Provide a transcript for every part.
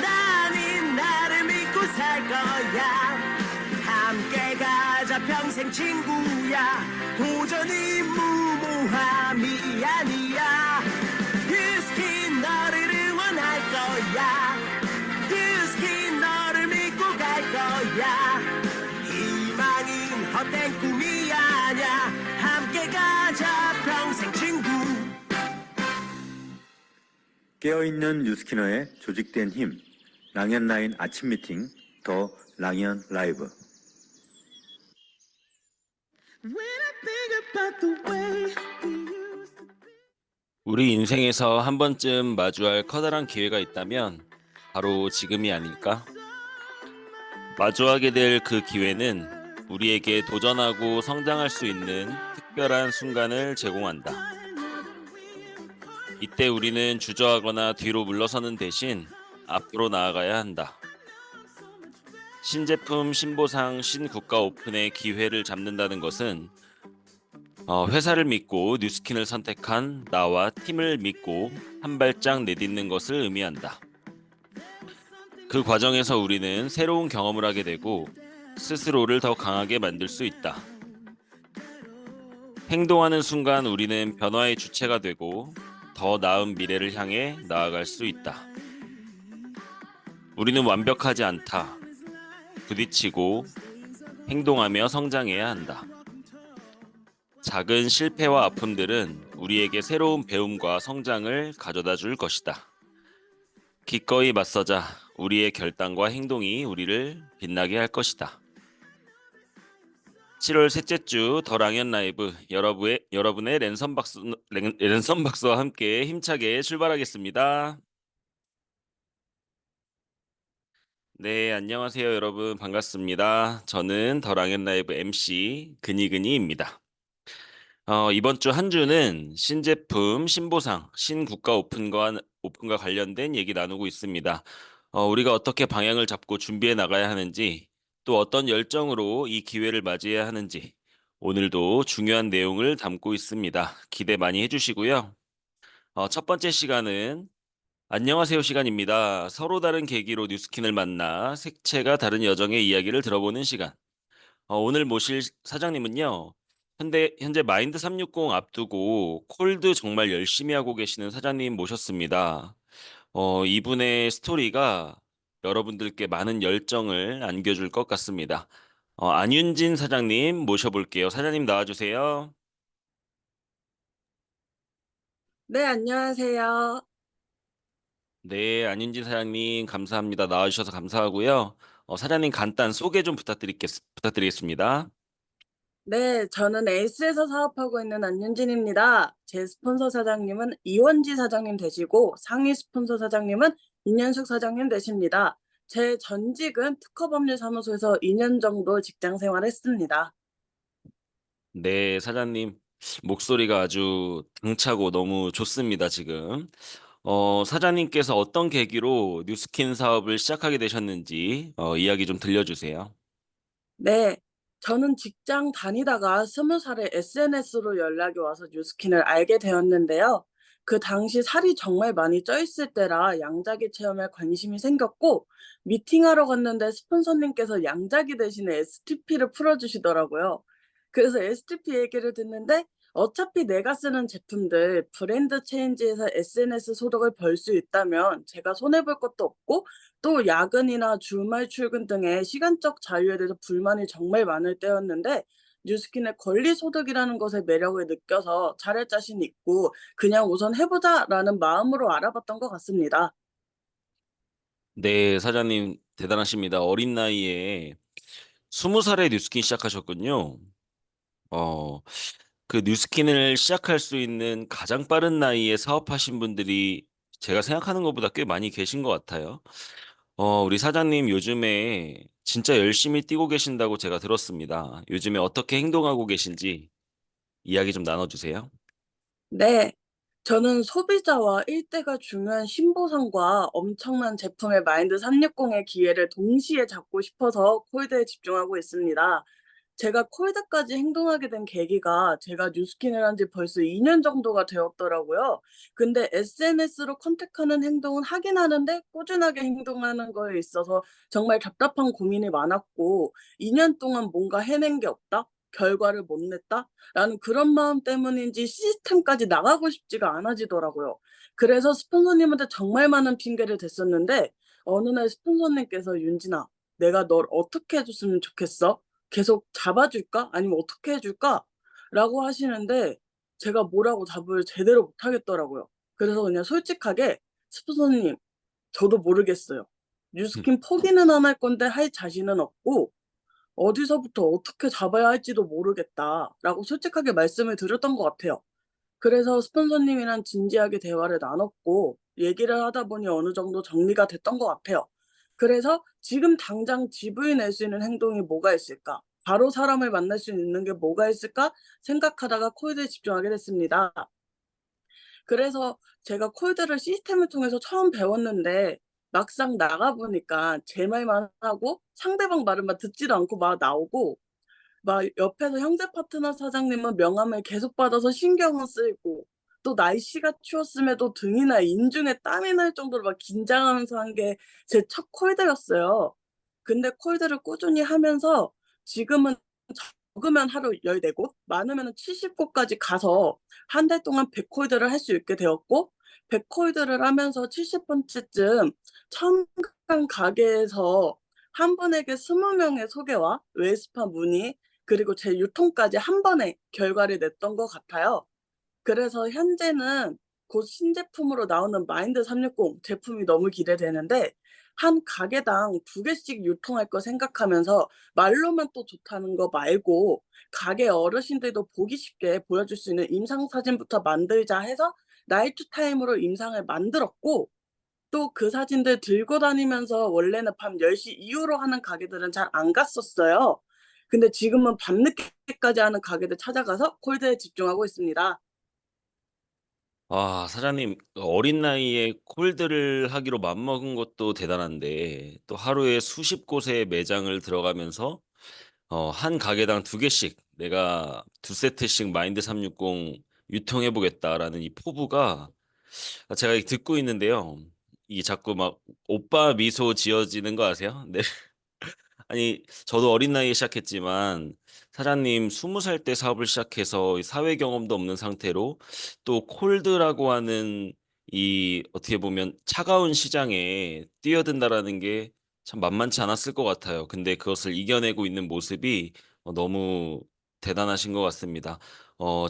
나는 나를 믿고 살 거야. 함께 가자 평생 친구야. 도전이 무모함이 아니야. 유스키 너를 응원할 거야. 유스키 너를 믿고 갈 거야. 희망은 헛된 꿈이 아냐. 함께 가자 평생 친구. 깨어있는 뉴스키너의 조직된 힘, 랑현라인 아침 미팅, 더 랑현 라이브. 우리 인생에서 한 번쯤 마주할 커다란 기회가 있다면 바로 지금이 아닐까? 마주하게 될 그 기회는 우리에게 도전하고 성장할 수 있는 특별한 순간을 제공한다. 이때 우리는 주저하거나 뒤로 물러서는 대신 앞으로 나아가야 한다. 신제품, 신보상, 신국가 오픈의 기회를 잡는다는 것은 회사를 믿고 뉴스킨을 선택한 나와 팀을 믿고 한 발짝 내딛는 것을 의미한다. 그 과정에서 우리는 새로운 경험을 하게 되고 스스로를 더 강하게 만들 수 있다. 행동하는 순간 우리는 변화의 주체가 되고 더 나은 미래를 향해 나아갈 수 있다. 우리는 완벽하지 않다. 부딪히고 행동하며 성장해야 한다. 작은 실패와 아픔들은 우리에게 새로운 배움과 성장을 가져다 줄 것이다. 기꺼이 맞서자. 우리의 결단과 행동이 우리를 빛나게 할 것이다. 7월 셋째 주 더 랑현 라이브 여러분의 랜선 박수와 함께 힘차게 출발하겠습니다. 네, 안녕하세요 여러분. 반갑습니다. 저는 더 랑현 라이브 MC 근이근이입니다. 이번 주 한 주는 신제품, 신보상, 신국가 오픈과 관련된 얘기 나누고 있습니다. 우리가 어떻게 방향을 잡고 준비해 나가야 하는지, 또 어떤 열정으로 이 기회를 맞이해야 하는지, 오늘도 중요한 내용을 담고 있습니다. 기대 많이 해주시고요. 첫 번째 시간은 안녕하세요 시간입니다. 서로 다른 계기로 뉴스킨을 만나 색채가 다른 여정의 이야기를 들어보는 시간. 오늘 모실 사장님은요. 현재 마인드 360 앞두고 콜드 정말 열심히 하고 계시는 사장님 모셨습니다. 이분의 스토리가 여러분들께 많은 열정을 안겨줄 것 같습니다. 안윤진 사장님 모셔볼게요. 사장님 나와주세요. 네, 안녕하세요. 네, 안윤진 사장님 감사합니다. 나와주셔서 감사하고요. 사장님 간단 소개 좀 부탁드리겠습니다. 네, 저는 에이스에서 사업하고 있는 안윤진입니다. 제 스폰서 사장님은 이원지 사장님 되시고 상위 스폰서 사장님은 임현숙 사장님 되십니다. 제 전직은 특허법률사무소에서 2년 정도 직장 생활했습니다. 네, 사장님 목소리가 아주 당차고 너무 좋습니다, 지금. 사장님께서 어떤 계기로 뉴스킨 사업을 시작하게 되셨는지 이야기 좀 들려주세요. 네, 저는 직장 다니다가 20살에 SNS로 연락이 와서 뉴스킨을 알게 되었는데요. 그 당시 살이 정말 많이 쪄 있을 때라 양자기 체험에 관심이 생겼고, 미팅하러 갔는데 스폰서님께서 양자기 대신에 STP를 풀어주시더라고요. 그래서 STP 얘기를 듣는데 어차피 내가 쓰는 제품들 브랜드 체인지에서 SNS 소득을 벌 수 있다면 제가 손해볼 것도 없고 또 야근이나 주말 출근 등의 시간적 자유에 대해서 불만이 정말 많을 때였는데 뉴스킨의 권리 소득이라는 것의 매력을 느껴서 잘할 자신 있고 그냥 우선 해보자라는 마음으로 알아봤던 것 같습니다. 네, 사장님 대단하십니다. 어린 나이에 20살에 뉴스킨 시작하셨군요. 어, 그 뉴스킨을 시작할 수 있는 가장 빠른 나이에 사업하신 분들이 제가 생각하는 것보다 꽤 많이 계신 것 같아요. 우리 사장님 요즘에 진짜 열심히 뛰고 계신다고 제가 들었습니다. 요즘에 어떻게 행동하고 계신지 이야기 좀 나눠주세요. 네. 저는 소비자와 일대가 중요한 신보상과 엄청난 제품의 마인드 360의 기회를 동시에 잡고 싶어서 콜드에 집중하고 있습니다. 제가 콜드까지 행동하게 된 계기가 제가 뉴스킨을 한 지 벌써 2년 정도가 되었더라고요. 근데 SNS로 컨택하는 행동은 하긴 하는데 꾸준하게 행동하는 거에 있어서 정말 답답한 고민이 많았고, 2년 동안 뭔가 해낸 게 없다? 결과를 못 냈다?'라는 그런 마음 때문인지 시스템까지 나가고 싶지가 않아지더라고요. 그래서 스폰서님한테 정말 많은 핑계를 댔었는데, 어느 날 스폰서님께서 "윤진아, 내가 널 어떻게 해 줬으면 좋겠어? 계속 잡아 줄까? 아니면 어떻게 해 줄까?"라고 하시는데, 제가 뭐라고 답을 제대로 못 하겠더라고요. 그래서 그냥 솔직하게 "스폰서님, 저도 모르겠어요. 뉴스킨 포기는 안 할 건데 할 자신은 없고, 어디서부터 어떻게 잡아야 할지도 모르겠다."라고 솔직하게 말씀을 드렸던 것 같아요. 그래서 스폰서님이랑 진지하게 대화를 나눴고, 얘기를 하다 보니 어느 정도 정리가 됐던 것 같아요. 그래서 지금 당장 GV 낼 수 있는 행동이 뭐가 있을까? 바로 사람을 만날 수 있는 게 뭐가 있을까? 생각하다가 콜드에 집중하게 됐습니다. 그래서 제가 콜드를 시스템을 통해서 처음 배웠는데, 막상 나가 보니까 제 말만 하고 상대방 말은 막 듣지도 않고 막 나오고, 막 옆에서 형제 파트너 사장님은 명함을 계속 받아서 신경은 쓰이고, 또 날씨가 추웠음에도 등이나 인중에 땀이 날 정도로 막 긴장하면서 한 게 제 첫 콜드였어요. 근데 콜드를 꾸준히 하면서 지금은 적으면 하루 14곳, 많으면은 70곳까지 가서 한 달 동안 100 콜드를 할 수 있게 되었고, 100 콜드를 하면서 70 번째쯤 처음 간 가게에서 한 분에게 20 명의 소개와 웨스파 문의, 그리고 제 유통까지 한 번에 결과를 냈던 것 같아요. 그래서 현재는 곧 신제품으로 나오는 마인드 360 제품이 너무 기대되는데, 한 가게당 2개씩 유통할 거 생각하면서 말로만 또 좋다는 거 말고 가게 어르신들도 보기 쉽게 보여줄 수 있는 임상 사진부터 만들자 해서 나이트 타임으로 임상을 만들었고, 또 그 사진들 들고 다니면서 원래는 밤 10시 이후로 하는 가게들은 잘 안 갔었어요. 근데 지금은 밤늦게까지 하는 가게들 찾아가서 콜드에 집중하고 있습니다. 아, 사장님, 어린 나이에 콜드를 하기로 맘먹은 것도 대단한데, 또 하루에 수십 곳의 매장을 들어가면서 한 가게당 2개씩 내가 2세트씩 마인드 360 유통해 보겠다라는 이 포부가, 제가 듣고 있는데요. 이 자꾸 막 오빠 미소 지어지는 거 아세요? 네. 아니, 저도 어린 나이에 시작했지만 사장님 20살 때 사업을 시작해서 이 사회 경험도 없는 상태로 또 콜드라고 하는 이 어떻게 보면 차가운 시장에 뛰어든다라는 게 참 만만치 않았을 것 같아요. 근데 그것을 이겨내고 있는 모습이 너무 대단하신 것 같습니다.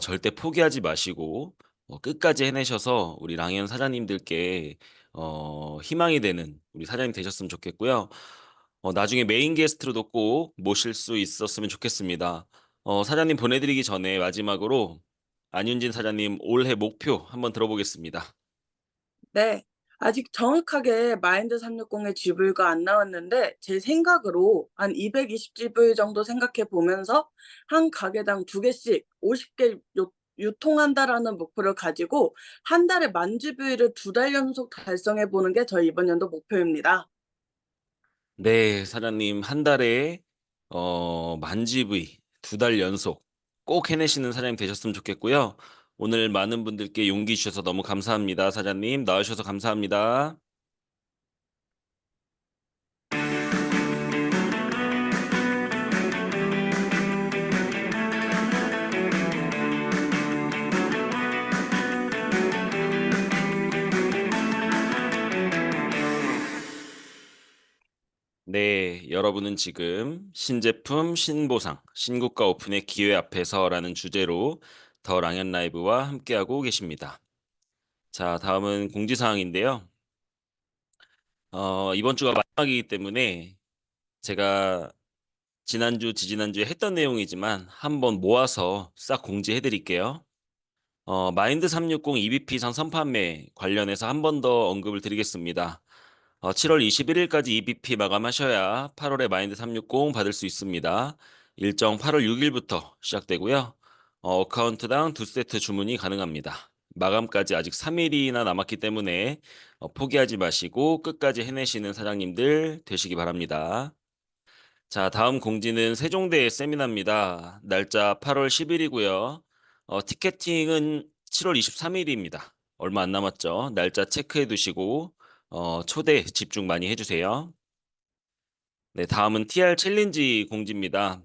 절대 포기하지 마시고 끝까지 해내셔서 우리 랑현 사장님들께 희망이 되는 우리 사장님 되셨으면 좋겠고요. 나중에 메인 게스트로도 꼭 모실 수 있었으면 좋겠습니다. 사장님 보내드리기 전에 마지막으로 안윤진 사장님 올해 목표 한번 들어보겠습니다. 네. 아직 정확하게 마인드 360의 GV가 안 나왔는데, 제 생각으로 한 220 GV 정도 생각해 보면서 한 가게당 2개씩 50개 유통한다라는 목표를 가지고 한 달에 10,000 GV를 2달 연속 달성해 보는 게 저희 이번 연도 목표입니다. 네, 사장님 한 달에 만GV 2달 연속 꼭 해내시는 사장님 되셨으면 좋겠고요. 오늘 많은 분들께 용기 주셔서 너무 감사합니다. 사장님 나와주셔서 감사합니다. 네, 여러분은 지금 신제품, 신보상, 신고가 오픈의 기회 앞에서라는 주제로 더 랑앤 라이브와 함께하고 계십니다. 자, 다음은 공지사항인데요. 이번 주가 마지막이기 때문에 제가 지난주, 지지난주에 했던 내용이지만 한번 모아서 싹 공지해 드릴게요. 마인드 360 EBP 상 선판매 관련해서 한 번 더 언급을 드리겠습니다. 7월 21일까지 EBP 마감하셔야 8월에 마인드 360 받을 수 있습니다. 일정 8월 6일부터 시작되고요. 어카운트당 2세트 주문이 가능합니다. 마감까지 아직 3일이나 남았기 때문에 포기하지 마시고 끝까지 해내시는 사장님들 되시기 바랍니다. 자, 다음 공지는 세종대 세미나입니다. 날짜 8월 10일이고요. 티켓팅은 7월 23일입니다. 얼마 안 남았죠? 날짜 체크해 두시고 초대 집중 많이 해주세요. 네, 다음은 TR 챌린지 공지입니다.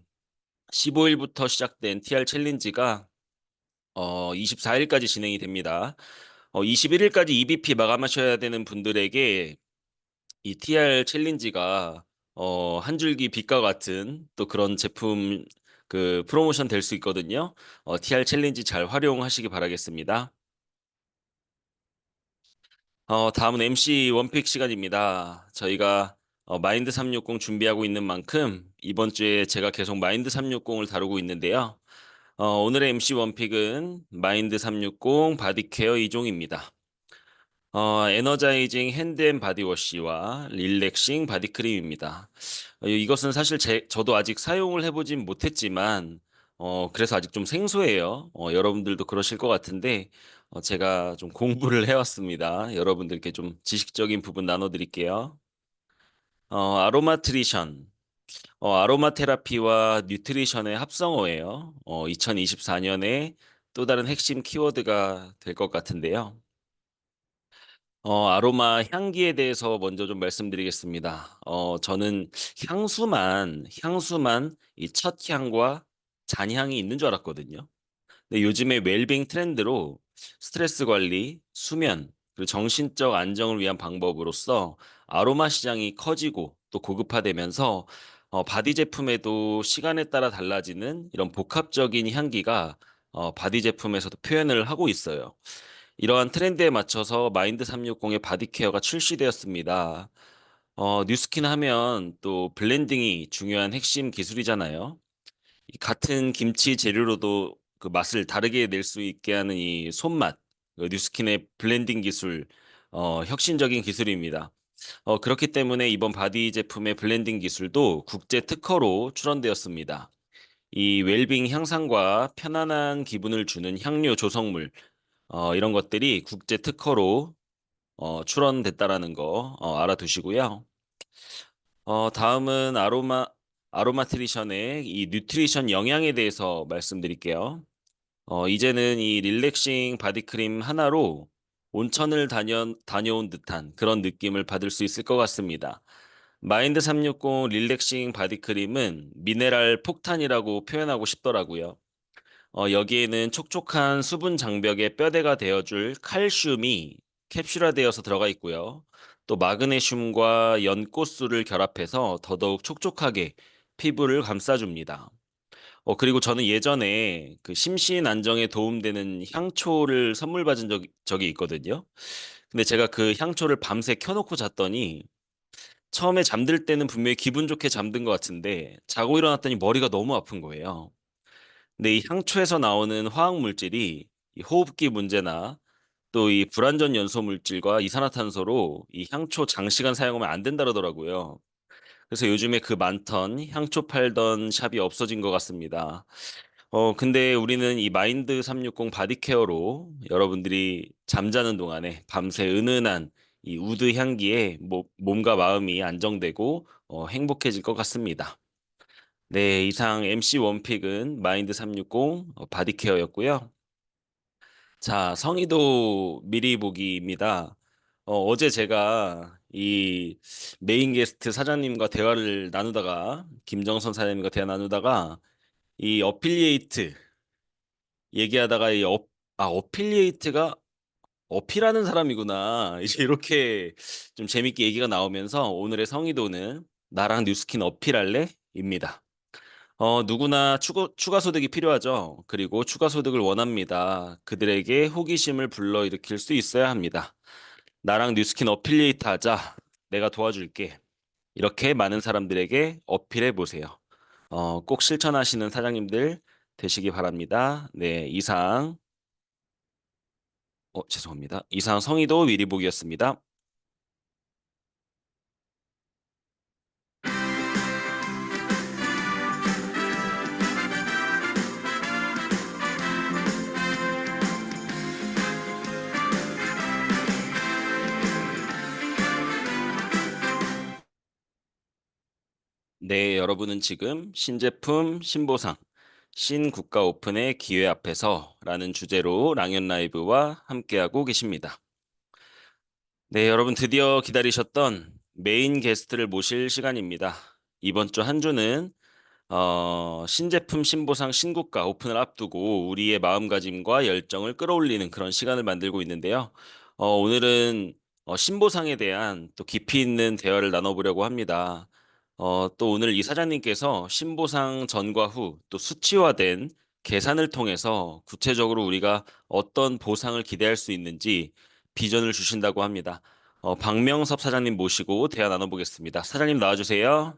15일부터 시작된 TR 챌린지가 24일까지 진행이 됩니다. 21일까지 EBP 마감하셔야 되는 분들에게 이 TR 챌린지가 한 줄기 빛과 같은 또 그런 제품 그 프로모션 될 수 있거든요. TR 챌린지 잘 활용하시기 바라겠습니다. 다음은 MC 원픽 시간입니다. 저희가 마인드 360 준비하고 있는 만큼 이번 주에 제가 계속 마인드 360을 다루고 있는데요. 오늘의 MC 원픽은 마인드 360 바디케어 2종입니다. 에너자이징 핸드 앤 바디워시와 릴렉싱 바디크림입니다. 이것은 사실 저도 아직 사용을 해보진 못했지만, 그래서 아직 좀 생소해요. 여러분들도 그러실 것 같은데, 제가 좀 공부를 해왔습니다. 여러분들께 좀 지식적인 부분 나눠드릴게요. 아로마트리션. 아로마 테라피와 뉴트리션의 합성어예요. 2024년에 또 다른 핵심 키워드가 될 것 같은데요. 아로마 향기에 대해서 먼저 좀 말씀드리겠습니다. 저는 향수만 이 첫 향과 잔향이 있는 줄 알았거든요. 근데 요즘에 웰빙 트렌드로 스트레스 관리, 수면, 그리고 정신적 안정을 위한 방법으로서 아로마 시장이 커지고 또 고급화되면서 바디 제품에도 시간에 따라 달라지는 이런 복합적인 향기가 바디 제품에서도 표현을 하고 있어요. 이러한 트렌드에 맞춰서 마인드 360의 바디케어가 출시되었습니다. 뉴스킨 하면 또 블렌딩이 중요한 핵심 기술이잖아요. 이 같은 김치 재료로도 그 맛을 다르게 낼 수 있게 하는 이 손맛, 그 뉴스킨의 블렌딩 기술, 혁신적인 기술입니다. 그렇기 때문에 이번 바디 제품의 블렌딩 기술도 국제 특허로 출원되었습니다. 이 웰빙 향상과 편안한 기분을 주는 향료 조성물, 이런 것들이 국제 특허로 출원됐다라는 거 알아두시고요. 다음은 아로마트리션의 이 뉴트리션 영양에 대해서 말씀드릴게요. 이제는 이 릴렉싱 바디크림 하나로 온천을 다녀온 듯한 그런 느낌을 받을 수 있을 것 같습니다. 마인드 360 릴렉싱 바디크림은 미네랄 폭탄이라고 표현하고 싶더라고요. 여기에는 촉촉한 수분 장벽의 뼈대가 되어줄 칼슘이 캡슐화되어서 들어가 있고요. 또 마그네슘과 연꽃술을 결합해서 더더욱 촉촉하게 피부를 감싸줍니다. 그리고 저는 예전에 그 심신 안정에 도움되는 향초를 선물 받은 적이 있거든요. 근데 제가 그 향초를 밤새 켜놓고 잤더니 처음에 잠들 때는 분명히 기분 좋게 잠든 것 같은데 자고 일어났더니 머리가 너무 아픈 거예요. 근데 이 향초에서 나오는 화학 물질이 이 호흡기 문제나 또 이 불완전 연소 물질과 이산화탄소로 이 향초 장시간 사용하면 안 된다 그러더라고요. 그래서 요즘에 그 많던 향초 팔던 샵이 없어진 것 같습니다. 근데 우리는 이 마인드 360 바디케어로 여러분들이 잠자는 동안에 밤새 은은한 이 우드 향기에 몸과 마음이 안정되고 행복해질 것 같습니다. 네, 이상 MC 원픽은 마인드 360 바디케어였고요. 자, 성의도 미리 보기입니다. 어제 제가 이 메인 게스트 사장님과 대화를 나누다가 김정선 사장님과 대화 나누다가 이 어필리에이트 얘기하다가 어필리에이트가 어필하는 사람이구나. 이제 이렇게 좀 재밌게 얘기가 나오면서 오늘의 성의도는 나랑 뉴스킨 어필할래?입니다. 누구나 추가 소득이 필요하죠. 그리고 추가 소득을 원합니다. 그들에게 호기심을 불러일으킬 수 있어야 합니다. 나랑 뉴스킨 어필리에이트 하자. 내가 도와줄게. 이렇게 많은 사람들에게 어필해 보세요. 꼭 실천하시는 사장님들 되시기 바랍니다. 네, 죄송합니다. 이상 성의도 미리 보기였습니다. 네, 여러분은 지금 신제품, 신보상, 신국가 오픈의 기회 앞에서 라는 주제로 랑연 라이브와 함께하고 계십니다. 네, 여러분 드디어 기다리셨던 메인 게스트를 모실 시간입니다. 이번 주 한 주는 신제품, 신보상, 신국가 오픈을 앞두고 우리의 마음가짐과 열정을 끌어올리는 그런 시간을 만들고 있는데요. 오늘은 신보상에 대한 또 깊이 있는 대화를 나눠보려고 합니다. 또 오늘 이 사장님께서 신보상 전과 후 또 수치화된 계산을 통해서 구체적으로 우리가 어떤 보상을 기대할 수 있는지 비전을 주신다고 합니다. 박명섭 사장님 모시고 대화 나눠보겠습니다. 사장님 나와주세요.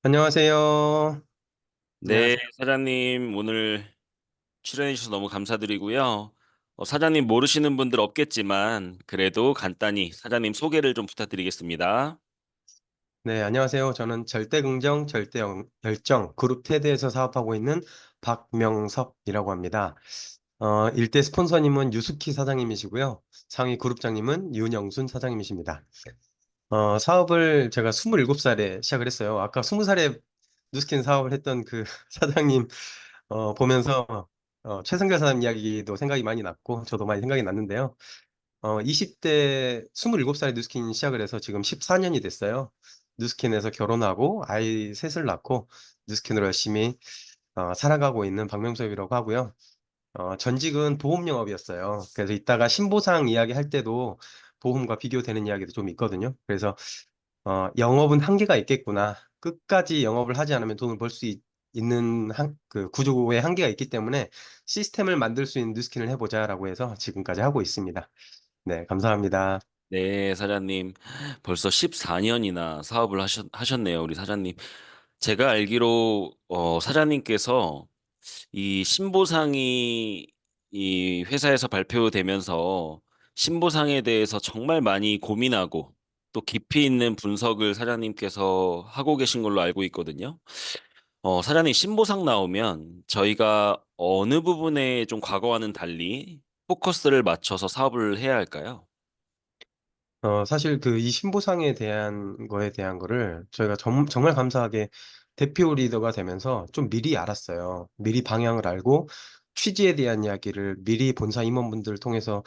안녕하세요. 네, 안녕하세요. 사장님 오늘 출연해 주셔서 너무 감사드리고요. 사장님 모르시는 분들 없겠지만 그래도 간단히 사장님 소개를 좀 부탁드리겠습니다. 네, 안녕하세요. 저는 절대긍정, 열정 그룹 테드에서 사업하고 있는 박명섭이라고 합니다. 일대 스폰서님은 유스키 사장님이시고요. 상위 그룹장님은 윤영순 사장님이십니다. 사업을 제가 27살에 시작을 했어요. 아까 20살에 누스킨 사업을 했던 그 사장님 보면서 최승길 사장님 이야기도 생각이 많이 났고 저도 많이 생각이 났는데요. 20대 27살에 누스킨 시작을 해서 지금 14년이 됐어요. 누스킨에서 결혼하고 아이 셋을 낳고 누스킨으로 열심히 살아가고 있는 박명섭이라고 하고요. 전직은 보험 영업이었어요. 그래서 이따가 신보상 이야기 할 때도 보험과 비교되는 이야기도 좀 있거든요. 그래서 영업은 한계가 있겠구나. 끝까지 영업을 하지 않으면 돈을 벌 수 있는 그 구조의 한계가 있기 때문에 시스템을 만들 수 있는 누스킨을 해보자라고 해서 지금까지 하고 있습니다. 네, 감사합니다. 네, 사장님 벌써 14년이나 사업을 하셨네요, 우리 사장님. 제가 알기로 사장님께서 이 신보상이 이 회사에서 발표되면서 신보상에 대해서 정말 많이 고민하고 또 깊이 있는 분석을 사장님께서 하고 계신 걸로 알고 있거든요. 사장님 신보상 나오면 저희가 어느 부분에 좀 과거와는 달리 포커스를 맞춰서 사업을 해야 할까요? 사실 그 이 신보상에 대한 거에 대한 거를 저희가 정말 감사하게 대표 리더가 되면서 좀 미리 알았어요. 미리 방향을 알고 취지에 대한 이야기를 미리 본사 임원분들을 통해서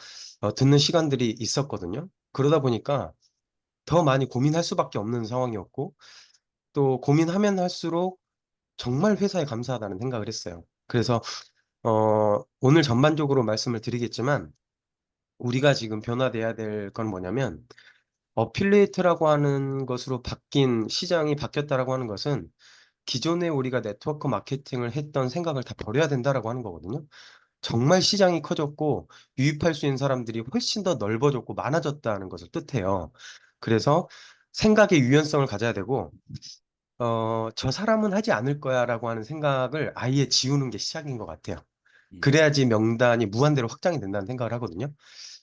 듣는 시간들이 있었거든요. 그러다 보니까 더 많이 고민할 수밖에 없는 상황이었고 또 고민하면 할수록 정말 회사에 감사하다는 생각을 했어요. 그래서 오늘 전반적으로 말씀을 드리겠지만 우리가 지금 변화돼야 될 건 뭐냐면 어필리에이트라고 하는 것으로 바뀐 시장이 바뀌었다라고 하는 것은 기존에 우리가 네트워크 마케팅을 했던 생각을 다 버려야 된다라고 하는 거거든요. 정말 시장이 커졌고 유입할 수 있는 사람들이 훨씬 더 넓어졌고 많아졌다는 것을 뜻해요. 그래서 생각의 유연성을 가져야 되고 '저 사람은 하지 않을 거야.'라고 하는 생각을 아예 지우는 게 시작인 것 같아요. 음. 그래야지 명단이 무한대로 확장이 된다는 생각을 하거든요.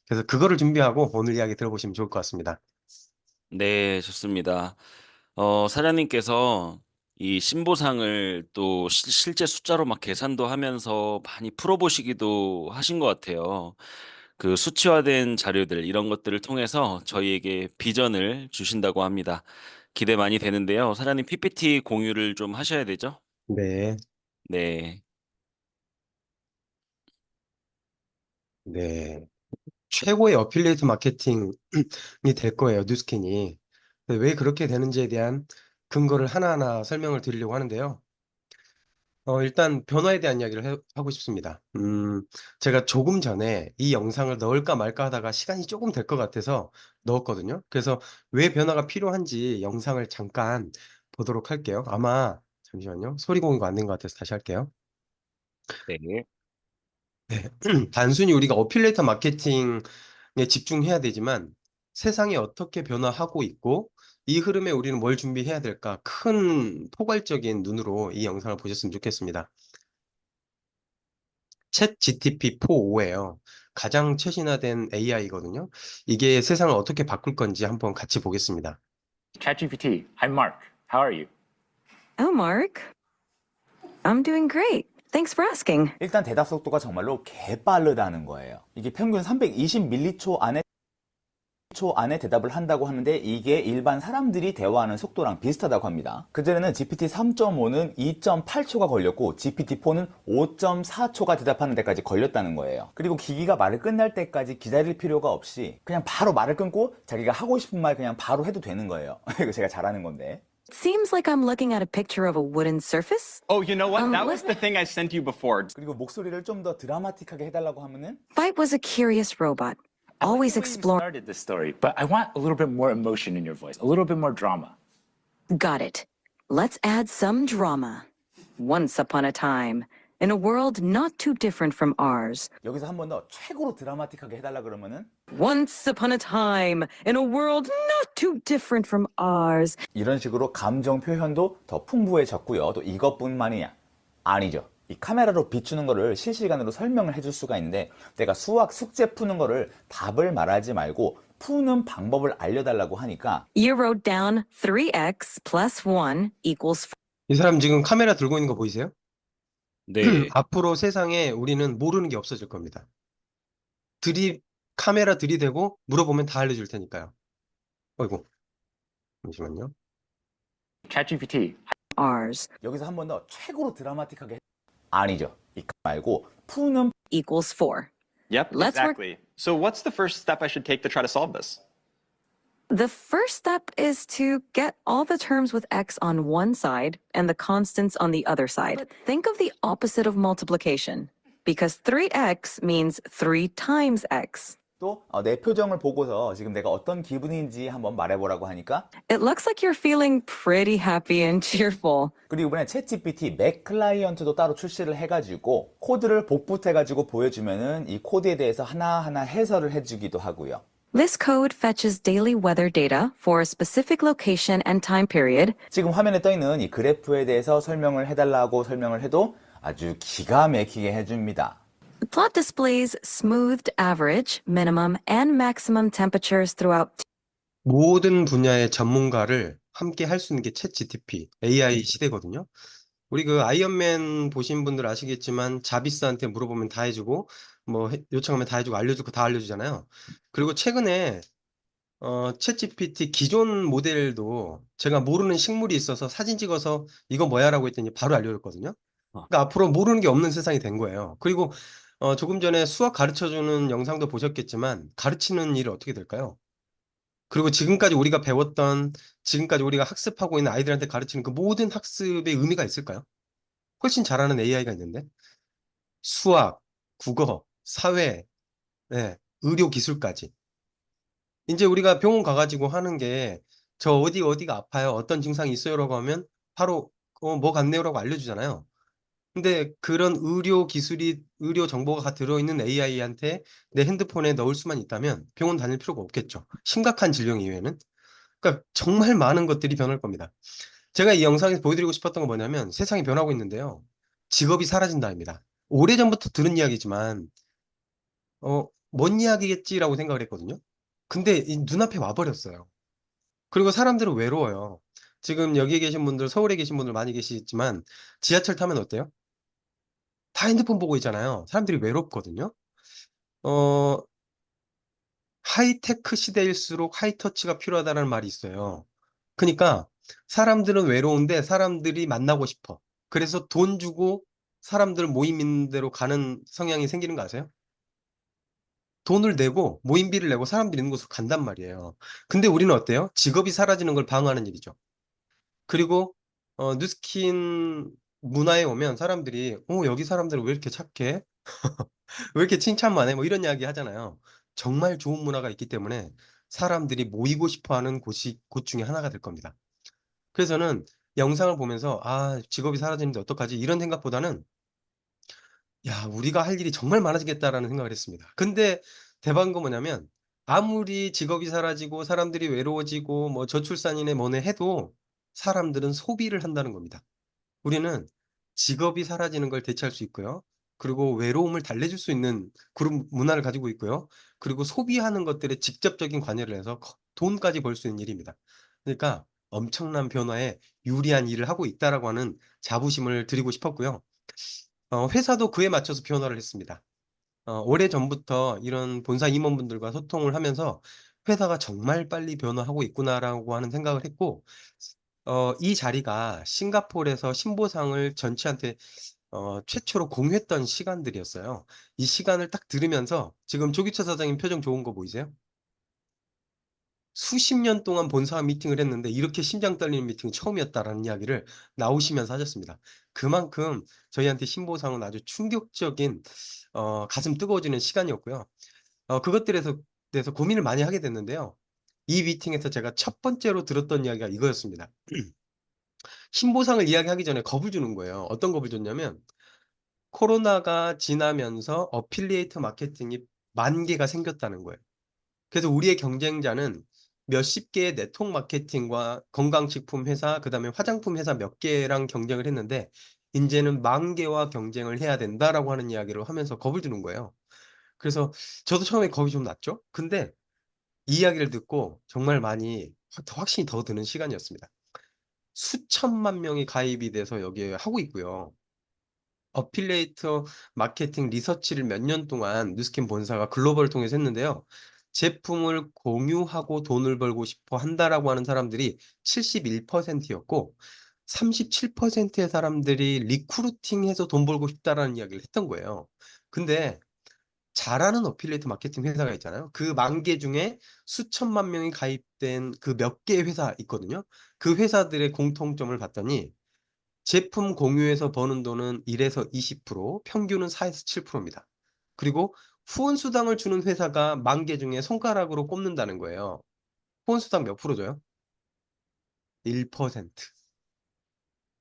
그래서 그거를 준비하고 오늘 이야기 들어보시면 좋을 것 같습니다. 네, 좋습니다. 사장님께서 이 신보상을 또 실제 숫자로 막 계산도 하면서 많이 풀어보시기도 하신 것 같아요. 그 수치화된 자료들 이런 것들을 통해서 저희에게 비전을 주신다고 합니다. 기대 많이 되는데요. 사장님 PPT 공유를 좀 하셔야 되죠? 네. 네. 네. 최고의 어필리에이트 마케팅이 될 거예요, 뉴스킨이. 왜 그렇게 되는지에 대한 근거를 하나하나 설명을 드리려고 하는데요. 일단 변화에 대한 이야기를 하고 싶습니다. 제가 조금 전에 이 영상을 넣을까 말까 하다가 시간이 조금 될 것 같아서 넣었거든요. 그래서 왜 변화가 필요한지 영상을 잠깐 보도록 할게요. 아마 잠시만요. 소리 공유가 안 된 것 같아서 다시 할게요. 네. 네. 단순히 우리가 어필리에이터 마케팅에 집중해야 되지만 세상이 어떻게 변화하고 있고 이 흐름에 우리는 뭘 준비해야 될까 큰 포괄적인 눈으로 이 영상을 보셨으면 좋겠습니다. 챗GPT-4.5예요. 가장 최신화된 AI거든요. 이게 세상을 어떻게 바꿀 건지 한번 같이 보겠습니다. ChatGPT, I'm Mark. How are you? Oh, Mark. I'm doing great. Thanks for asking. 일단 대답 속도가 정말로 개빠르다는 거예요. 이게 평균 320m초 안에 초 안에 대답을 한다고 하는데 이게 일반 사람들이 대화하는 속도랑 비슷하다고 합니다. 그전에는 GPT 3.5는 2.8초가 걸렸고 GPT-4는 5.4초가 대답하는 데까지 걸렸다는 거예요. 그리고 기기가 말을 끝날 때까지 기다릴 필요가 없이 그냥 바로 말을 끊고 자기가 하고 싶은 말 그냥 바로 해도 되는 거예요. 이거 제가 잘하는 건데. It seems like I'm looking at a picture of a wooden surface. Oh, you know what? That what- was the thing I sent you before. 그리고 목소리를 좀 더 드라마틱하게 해달라고 하면은 Fight was a curious robot, always The way you exploring. started this story, but I want a little bit more emotion in your voice, a little bit more drama. Got it. Let's add some drama. Once upon a time, in a world not too different from ours. 여기서 한 번 더 최고로 드라마틱하게 해달라 그러면은 Once upon a time, in a world not too different from ours. 이런 식으로 감정 표현도 더 풍부해졌고요. 또 이것뿐만이냐? 아니죠. 이 카메라로 비추는 거를 실시간으로 설명을 해줄 수가 있는데 내가 수학 숙제 푸는 거를 답을 말하지 말고 푸는 방법을 알려달라고 하니까 You wrote down 3x plus 1 equals 이 사람 지금 카메라 들고 있는 거 보이세요? 네. 앞으로 세상에 우리는 모르는 게 없어질 겁니다. 카메라 들이대고 물어보면 다 알려줄 테니까요. 어이구. 잠시만요. ChatGPT, ours 여기서 한 번 더 최고로 드라마틱하게 아니죠. 이 말고 푸는 equals 4. Yep, Let's work- exactly. So what's the first step I should take to try to solve this? The first step is to get all the terms with x on one side and the constants on the other side. But think of the opposite of multiplication, because 3x means 3 times x. 또 내 표정을 보고서 지금 내가 어떤 기분인지 한번 말해보라고 하니까 It looks like you're feeling pretty happy and cheerful. 그리고 이번에 챗GPT 맥 클라이언트도 따로 출시를 해가지고 코드를 복붙해가지고 보여주면은 이 코드에 대해서 하나하나 해설을 해주기도 하고요. This code fetches daily weather data for a specific location and time period. 지금 화면에 떠있는 이 그래프에 대해서 설명을 해달라고 설명을 해도 아주 기가 막히게 해줍니다. The plot displays smoothed average, minimum, and maximum temperatures throughout 모든 분야의 전문가를 함께 할 수 있는 게 챗GPT, AI 시대거든요. 우리 그 아이언맨 보신 분들 아시겠지만 자비스한테 물어보면 다 해주고 뭐 요청하면 다 해주고 알려주고 다 알려주잖아요. 그리고 최근에 챗GPT 기존 모델도 제가 모르는 식물이 있어서 사진 찍어서 이거 뭐야라고 했더니 바로 알려줬거든요. 그러니까 앞으로 모르는 게 없는 세상이 된 거예요. 그리고 조금 전에 수학 가르쳐주는 영상도 보셨겠지만 가르치는 일이 어떻게 될까요? 그리고 지금까지 우리가 배웠던, 지금까지 우리가 학습하고 있는 아이들한테 가르치는 그 모든 학습의 의미가 있을까요? 훨씬 잘하는 AI가 있는데 수학, 국어, 사회, 네, 의료 기술까지. 이제 우리가 병원 가가지고 하는 게 저 어디가 아파요, 어떤 증상이 있어요라고 하면 바로 뭐 같네요라고 알려주잖아요. 근데 그런 의료 기술이, 의료 정보가 들어있는 AI한테 내 핸드폰에 넣을 수만 있다면 병원 다닐 필요가 없겠죠. 심각한 질병 이외에는. 그러니까 정말 많은 것들이 변할 겁니다. 제가 이 영상에서 보여드리고 싶었던 건 뭐냐면 세상이 변하고 있는데요. 직업이 사라진다입니다. 오래전부터 들은 이야기지만 뭔 이야기겠지라고 생각을 했거든요. 근데 이 눈앞에 와버렸어요. 그리고 사람들은 외로워요. 지금 여기 계신 분들, 서울에 계신 분들 많이 계시지만 지하철 타면 어때요? 다 핸드폰 보고 있잖아요. 사람들이 외롭거든요. 하이테크 시대일수록 하이터치가 필요하다는 말이 있어요. 그러니까 사람들은 외로운데 사람들이 만나고 싶어. 그래서 돈 주고 사람들 모임 있는 데로 가는 성향이 생기는 거 아세요? 돈을 내고 모임비를 내고 사람들이 있는 곳으로 간단 말이에요. 근데 우리는 어때요? 직업이 사라지는 걸 방어하는 일이죠. 그리고 뉴스킨 문화에 오면 사람들이 여기 사람들은 왜 이렇게 착해? 왜 이렇게 칭찬만 해? 뭐 이런 이야기 하잖아요. 정말 좋은 문화가 있기 때문에 사람들이 모이고 싶어하는 곳 중에 하나가 될 겁니다. 그래서는 영상을 보면서 직업이 사라지는데 어떡하지? 이런 생각보다는 야, 우리가 할 일이 정말 많아지겠다라는 생각을 했습니다. 근데 대박인 건 뭐냐면 아무리 직업이 사라지고 사람들이 외로워지고 뭐 저출산이네 뭐네 해도 사람들은 소비를 한다는 겁니다. 우리는 직업이 사라지는 걸 대체할 수 있고요. 그리고 외로움을 달래줄 수 있는 그런 문화를 가지고 있고요. 그리고 소비하는 것들에 직접적인 관여를 해서 돈까지 벌 수 있는 일입니다. 그러니까 엄청난 변화에 유리한 일을 하고 있다라고 하는 자부심을 드리고 싶었고요. 회사도 그에 맞춰서 변화를 했습니다. 오래전부터 이런 본사 임원분들과 소통을 하면서 회사가 정말 빨리 변화하고 있구나라고 하는 생각을 했고, 이 자리가 싱가포르에서 신보상을 전체한테 최초로 공유했던 시간들이었어요. 이 시간을 딱 들으면서 지금 조기철 사장님 표정 좋은 거 보이세요? 수십 년 동안 본사와 미팅을 했는데 이렇게 심장 떨리는 미팅은 처음이었다라는 이야기를 나오시면서 하셨습니다. 그만큼 저희한테 신보상은 아주 충격적인 가슴 뜨거워지는 시간이었고요. 그것들에 대해서 고민을 많이 하게 됐는데요. 이 미팅에서 제가 첫 번째로 들었던 이야기가 이거였습니다. 신보상을 이야기하기 전에 겁을 주는 거예요. 어떤 겁을 줬냐면 코로나가 지나면서 어필리에이트 마케팅이 10,000개가 생겼다는 거예요. 그래서 우리의 경쟁자는 몇십 개의 네트워크 마케팅과 건강식품 회사, 그다음에 화장품 회사 몇 개랑 경쟁을 했는데 인제는 10,000개와 경쟁을 해야 된다라고 하는 이야기를 하면서 겁을 주는 거예요. 그래서 저도 처음에 겁이 좀 났죠. 근데 이 이야기를 듣고 정말 많이 확신이 더 드는 시간이었습니다. 수천만 명이 가입이 돼서 여기에 하고 있고요. 어필리에이터 마케팅 리서치를 몇 년 동안 뉴스킨 본사가 글로벌을 통해서 했는데요. 제품을 공유하고 돈을 벌고 싶어 한다라고 하는 사람들이 71%였고 37%의 사람들이 리크루팅해서 돈 벌고 싶다라는 이야기를 했던 거예요. 근데 잘하는 어필리에이트 마케팅 회사가 있잖아요. 그 10,000개 중에 수천만 명이 가입된 그 몇 개의 회사 있거든요. 그 회사들의 공통점을 봤더니 제품 공유에서 버는 돈은 1에서 20%, 평균은 4에서 7%입니다. 그리고 후원 수당을 주는 회사가 10,000개 중에 손가락으로 꼽는다는 거예요. 후원 수당 몇 프로 줘요? 1%.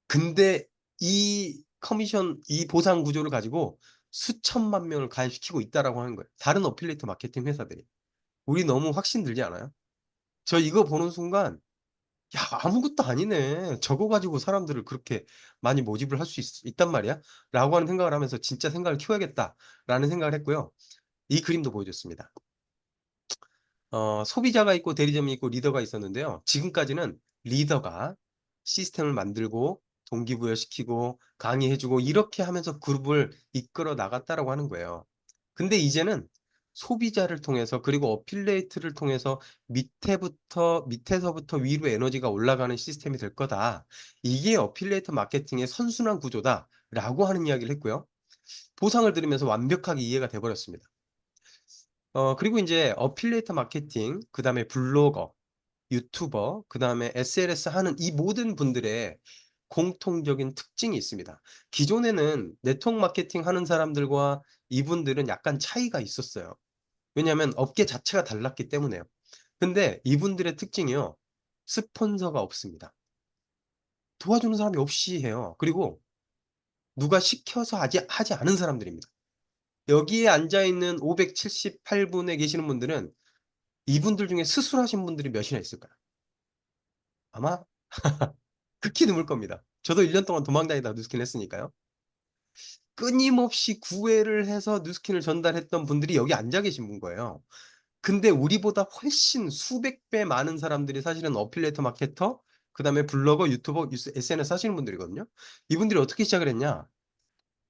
근데 이 커미션, 이 보상 구조를 가지고 수천만 명을 가입시키고 있다라고 하는 거예요. 다른 어필리에이트 마케팅 회사들이. 우리 너무 확신 들지 않아요? 저 이거 보는 순간 '야 아무것도 아니네. 저거 가지고 사람들을 그렇게 많이 모집을 할 수 있단 말이야?' 라고 하는 생각을 하면서 '진짜 생각을 키워야겠다.'라는 생각을 했고요. 이 그림도 보여줬습니다. 소비자가 있고 대리점이 있고 리더가 있었는데요. 지금까지는 리더가 시스템을 만들고 동기부여시키고 강의해 주고 이렇게 하면서 그룹을 이끌어 나갔다라고 하는 거예요. 근데 이제는 소비자를 통해서 그리고 어필리에이트를 통해서 밑에서부터 위로 에너지가 올라가는 시스템이 될 거다. 이게 어필리에이트 마케팅의 선순환 구조다라고 하는 이야기를 했고요. 보상을 들으면서 완벽하게 이해가 돼 버렸습니다. 그리고 인제 어필리에이트 마케팅, 그다음에 블로거, 유튜버, 그다음에 SNS 하는 이 모든 분들의 공통적인 특징이 있습니다. 기존에는 네트워크 마케팅 하는 사람들과 이분들은 약간 차이가 있었어요. 왜냐하면 업계 자체가 달랐기 때문에요. 근데 이분들의 특징이요. 스폰서가 없습니다. 도와주는 사람이 없이 해요. 그리고 누가 시켜서 하지 않은 사람들입니다. 여기에 앉아 있는 578 분에 계시는 분들은 이분들 중에 스술하신 분들이 몇이나 있을까요? 아마 극히 드물 겁니다. 저도 1년 동안 도망 다니다가 뉴스킨 했으니까요. 끊임없이 구애를 해서 뉴스킨을 전달했던 분들이 여기 앉아 계신 분 거예요. 근데 우리보다 훨씬 수백 배 많은 사람들이 사실은 어필리에이터 마케터, 그다음에 블로거, 유튜버, SNS 하시는 분들이거든요. 이분들이 어떻게 시작을 했냐?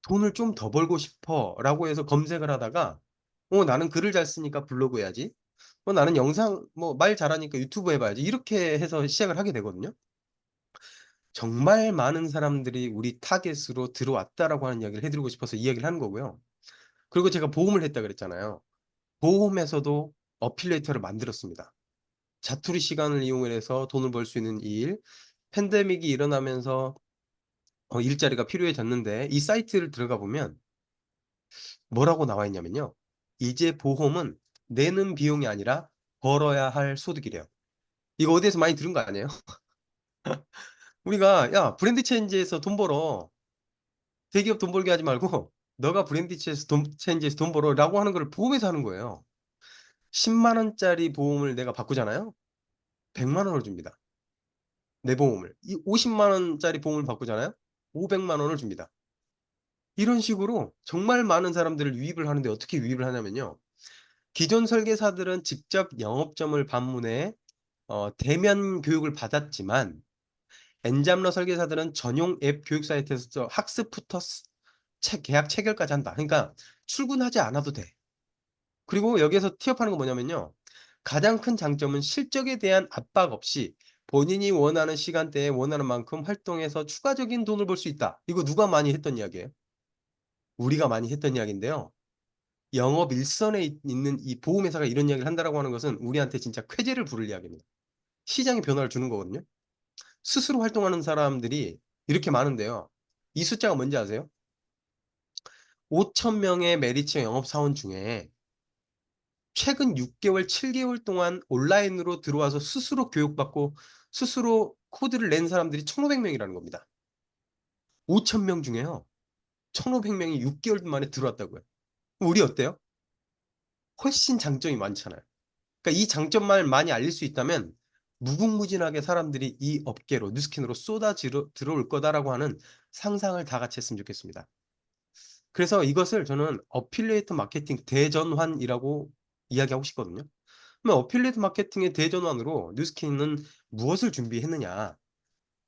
'돈을 좀 더 벌고 싶어.'라고 해서 검색을 하다가 '나는 글을 잘 쓰니까 블로그 해야지. 나는 영상 말 잘하니까 유튜브 해 봐야지.' 이렇게 해서 시작을 하게 되거든요. 정말 많은 사람들이 우리 타겟으로 들어왔다라고 하는 이야기를 해 드리고 싶어서 이 이야기를 하는 거고요. 그리고 제가 보험을 했다 그랬잖아요. 보험에서도 어필리에이터를 만들었습니다. 자투리 시간을 이용을 해서 돈을 벌 수 있는 일, 팬데믹이 일어나면서 일자리가 필요해졌는데 이 사이트를 들어가 보면 뭐라고 나와 있냐면요. 이제 보험은 내는 비용이 아니라 벌어야 할 소득이래요. 이거 어디에서 많이 들은 거 아니에요? 우리가 "야 브랜드 체인지에서 돈 벌어. 대기업 돈 벌게 하지 말고 너가 브랜드 체인지에서 돈 벌어."라고 하는 거를 보험에서 하는 거예요. 10만 원짜리 보험을 내가 바꾸잖아요. 100만 원을 줍니다. 내 보험을. 이 50만 원짜리 보험을 바꾸잖아요. 500만 원을 줍니다. 이런 식으로 정말 많은 사람들을 유입을 하는데 어떻게 유입을 하냐면요. 기존 설계사들은 직접 영업점을 방문해 대면 교육을 받았지만 엔잡러 설계사들은 전용 앱 교육 사이트에서 학습부터 계약 체결까지 한다. 그러니까 출근하지 않아도 돼. 그리고 여기에서 티업하는 건 뭐냐면요. 가장 큰 장점은 실적에 대한 압박 없이 본인이 원하는 시간대에 원하는 만큼 활동해서 추가적인 돈을 벌 수 있다. 이거 누가 많이 했던 이야기예요? 우리가 많이 했던 이야기인데요. 영업 일선에 있는 이 보험회사가 이런 이야기를 한다라고 하는 것은 우리한테 진짜 쾌재를 부를 이야기입니다. 시장의 변화를 주는 거거든요. 스스로 활동하는 사람들이 이렇게 많은데요. 이 숫자가 뭔지 아세요? 5,000명의 메리츠 영업사원 중에 최근 6개월, 7개월 동안 온라인으로 들어와서 스스로 교육받고 스스로 코드를 낸 사람들이 1,500명이라는 겁니다. 5,000명 중에요. 1,500명이 6개월 만에 들어왔다고요. 우리 어때요? 훨씬 장점이 많잖아요. 그러니까 이 장점만 많이 알릴 수 있다면 무궁무진하게 사람들이 이 업계로 뉴스킨으로 들어올 거다라고 하는 상상을 다 같이 했으면 좋겠습니다. 그래서 이것을 저는 어필리에이트 마케팅 대전환이라고 이야기하고 싶거든요. 그러면 어필리에이트 마케팅의 대전환으로 뉴스킨은 무엇을 준비했느냐,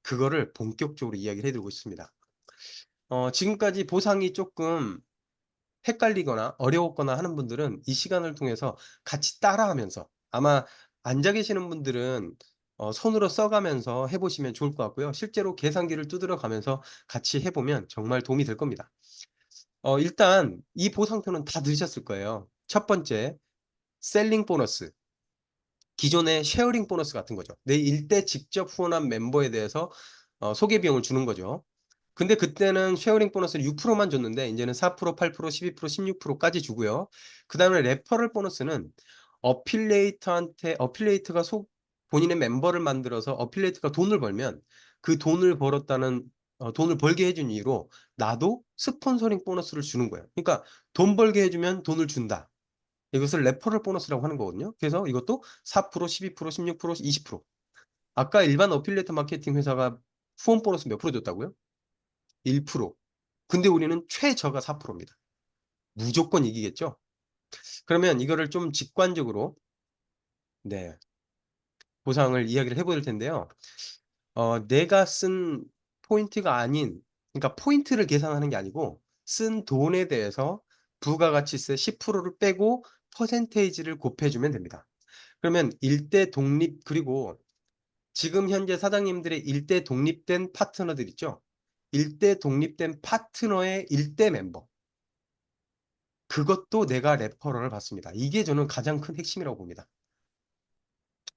그거를 본격적으로 이야기를 해드리고 있습니다. 지금까지 보상이 조금 헷갈리거나 어려웠거나 하는 분들은 이 시간을 통해서 같이 따라하면서, 아마 앉아 계시는 분들은 손으로 써가면서 해보시면 좋을 것 같고요. 실제로 계산기를 두드려 가면서 같이 해보면 정말 도움이 될 겁니다. 일단 이 보상표는 다 들으셨을 거예요. 첫 번째, 셀링 보너스. 기존의 쉐어링 보너스 같은 거죠. 내 일대 직접 후원한 멤버에 대해서 소개 비용을 주는 거죠. 근데 그때는 쉐어링 보너스를 6%만 줬는데 이제는 4%, 8%, 12%, 16%까지 주고요. 그다음에 레퍼럴 보너스는 어필리에이트가 본인의 멤버를 만들어서 어필리에이트가 돈을 벌면 그 돈을 벌었다는 돈을 벌게 해준 이유로 나도 스폰서링 보너스를 주는 거예요. 그러니까 돈 벌게 해주면 돈을 준다. 이것을 레퍼럴 보너스라고 하는 거거든요. 그래서 이것도 4%, 12%, 16%, 20%. 아까 일반 어필리에이트 마케팅 회사가 후원 보너스 몇 프로 줬다고요? 1%. 근데 우리는 최저가 4%입니다. 무조건 이기겠죠? 그러면 이거를 좀 직관적으로 보상을 이야기를 해볼 텐데요. 내가 쓴 포인트가 아닌, 그러니까 포인트를 계산하는 게 아니고 쓴 돈에 대해서 부가가치세 10%를 빼고 퍼센테이지를 곱해주면 됩니다. 그러면 일대 독립, 그리고 지금 현재 사장님들의 일대 독립된 파트너들 있죠? 일대 독립된 파트너의 일대 멤버. 그것도 내가 레퍼럴을 받습니다. 이게 저는 가장 큰 핵심이라고 봅니다.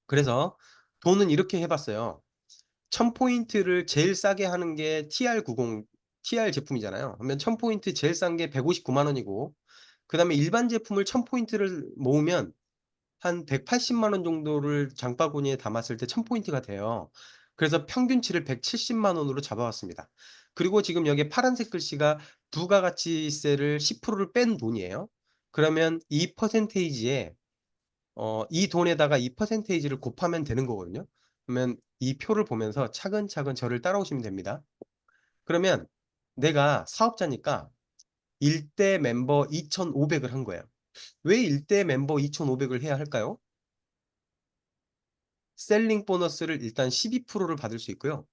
그래서 돈은 이렇게 해봤어요. 1000포인트를 제일 싸게 하는 게 TR 제품이잖아요. 그러면 1000포인트 제일 싼 게 159만 원이고, 그 다음에 일반 제품을 1000포인트를 모으면 한 180만 원 정도를 장바구니에 담았을 때 1000포인트가 돼요. 그래서 평균치를 170만 원으로 잡아왔습니다. 그리고 지금 여기 파란색 글씨가 부가가치세를 10%를 뺀 돈이에요. 그러면 이 퍼센테이지에 이 돈에다가 이 퍼센테이지를 곱하면 되는 거거든요. 그러면 이 표를 보면서 차근차근 저를 따라오시면 됩니다. 그러면 내가 사업자니까 일대 멤버 2,500을 한 거예요. 왜 일대 멤버 2,500을 해야 할까요? 셀링 보너스를 일단 12%를 받을 수 있고요.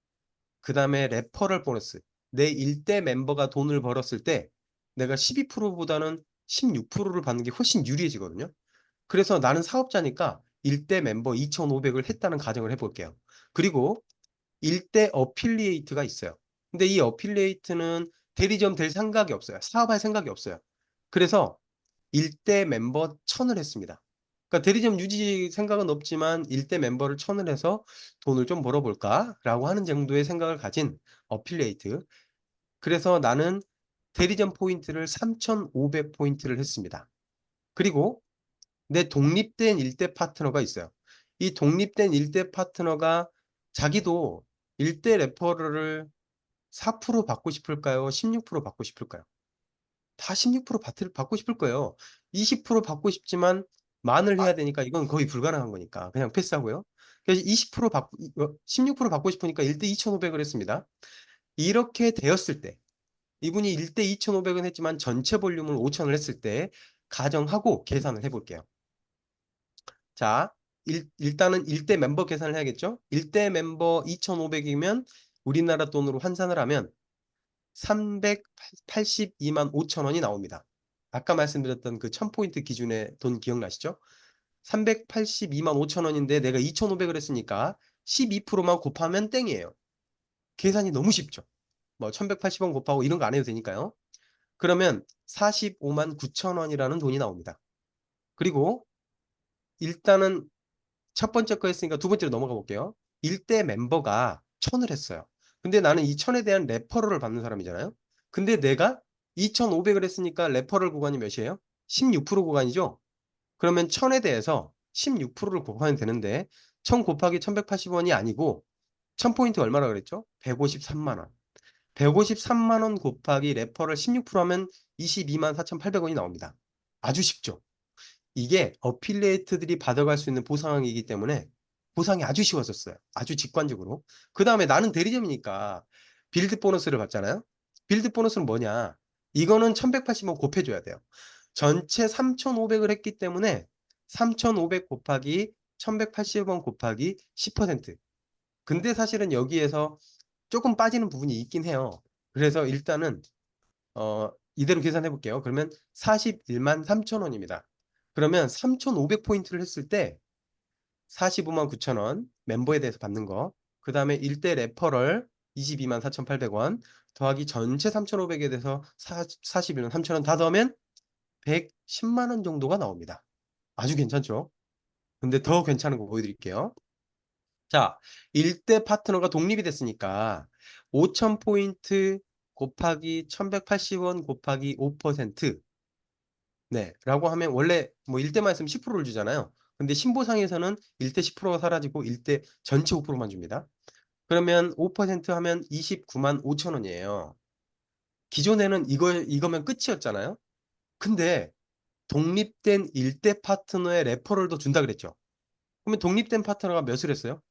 그 다음에 레퍼럴 보너스. 내 일대 멤버가 돈을 벌었을 때 내가 12%보다는 16%를 받는 게 훨씬 유리해지거든요. 그래서 나는 사업자니까 일대 멤버 2,500을 했다는 가정을 해볼게요. 그리고 일대 어필리에이트가 있어요. 근데 이 어필리에이트는 대리점 될 생각이 없어요. 사업할 생각이 없어요. 그래서 일대 멤버 1000을 했습니다. 그러니까 대리점 유지 생각은 없지만 일대 멤버를 1000을 해서 돈을 좀 벌어볼까? 라고 하는 정도의 생각을 가진 어필리에이트. 그래서 나는 대리점 포인트를 3,500포인트를 했습니다. 그리고 내 독립된 일대 파트너가 있어요. 이 독립된 일대 파트너가 자기도 일대 레퍼럴을 4% 받고 싶을까요? 16% 받고 싶을까요? 다 16% 받고 싶을 거예요. 20% 받고 싶지만 만을 해야 되니까 이건 거의 불가능한 거니까 그냥 패스하고요. 그래서 16% 받고 싶으니까 1대 2,500을 했습니다. 이렇게 되었을 때 이분이 1대 2,500은 했지만 전체 볼륨을 5,000을 했을 때 가정하고 계산을 해볼게요. 자, 일단은 1대 멤버 계산을 해야겠죠? 1대 멤버 2,500이면 우리나라 돈으로 환산을 하면 382만 5천 원이 나옵니다. 아까 말씀드렸던 그 1000포인트 기준의 돈 기억나시죠? 382만 5천 원인데 내가 2,500을 했으니까 12%만 곱하면 땡이에요. 계산이 너무 쉽죠. 뭐 1,180원 곱하고 이런 거 안 해도 되니까요. 그러면 45만 9천 원이라는 돈이 나옵니다. 그리고 일단은 첫 번째 거 했으니까 두 번째로 넘어가 볼게요. 일대 멤버가 1,000을 했어요. 근데 나는 이 1,000에 대한 레퍼럴을 받는 사람이잖아요. 근데 내가 2,500을 했으니까 레퍼럴 구간이 몇이에요? 16% 구간이죠. 그러면 1,000에 대해서 16%를 곱하면 되는데 1,000 곱하기 1,180원이 아니고 1,000포인트 얼마라 그랬죠? 153만 원. 153만 원 곱하기 레퍼럴 16% 하면 22만 4,800원이 나옵니다. 아주 쉽죠. 이게 어필리에이트들이 받아갈 수 있는 보상이기 때문에 보상이 아주 쉬워졌어요. 아주 직관적으로. 그 다음에 나는 대리점이니까 빌드 보너스를 받잖아요. 빌드 보너스는 뭐냐? 이거는 1,180원 곱해줘야 돼요. 전체 3,500을 했기 때문에 3,500 곱하기 1,180원 곱하기 10%. 근데 사실은 여기에서 조금 빠지는 부분이 있긴 해요. 그래서 일단은 이대로 계산해 볼게요. 그러면 41만 3천 원입니다. 그러면 3,500포인트를 했을 때 45만 9천 원 멤버에 대해서 받는 거, 그 다음에 1대 레퍼럴 22만 4,800원 더하기 전체 3,500에 대해서 41만 3천 원 다 더하면 110만 원 정도가 나옵니다. 아주 괜찮죠? 근데 더 괜찮은 거 보여드릴게요. 자, 1대 파트너가 독립이 됐으니까 5,000포인트 곱하기 1,180원 곱하기 5%, 네, 라고 하면 원래 뭐 1대만 있으면 10%를 주잖아요. 근데 신보상에서는 1대 10%가 사라지고 1대 전체 5%만 줍니다. 그러면 5% 하면 29만 5천 원이에요. 기존에는 이거면 끝이었잖아요. 근데 독립된 1대 파트너의 레퍼럴도 준다 그랬죠. 그러면 독립된 파트너가 몇을 했어요?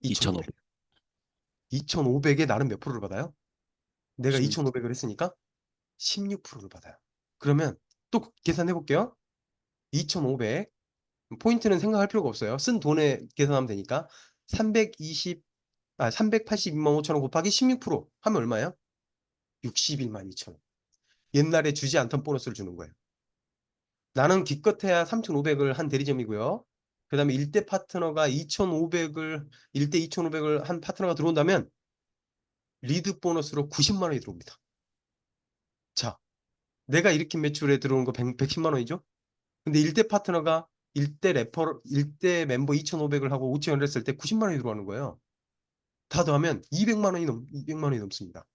2,500. 2,500에 나는 몇 프로를 받아요? 내가 2,500을 했으니까 16%를 받아요. 그러면 또 계산해 볼게요. 2,500 포인트는 생각할 필요가 없어요. 쓴 돈에 계산하면 되니까 382만 5천 원 곱하기 16% 하면 얼마예요? 61만 2천 원. 옛날에 주지 않던 보너스를 주는 거예요. 나는 기껏해야 3,500을 한 대리점이고요. 그 다음에 1대 파트너가 1대 2,500을 한 파트너가 들어온다면 리드 보너스로 90만 원이 들어옵니다. 자, 내가 일으킨 매출에 들어오는 거 110만 원이죠? 근데 1대 파트너가 1대 멤버 2,500을 하고 5,000원을 했을 때 90만 원이 들어가는 거예요. 다 더하면 200만 원이 넘습니다.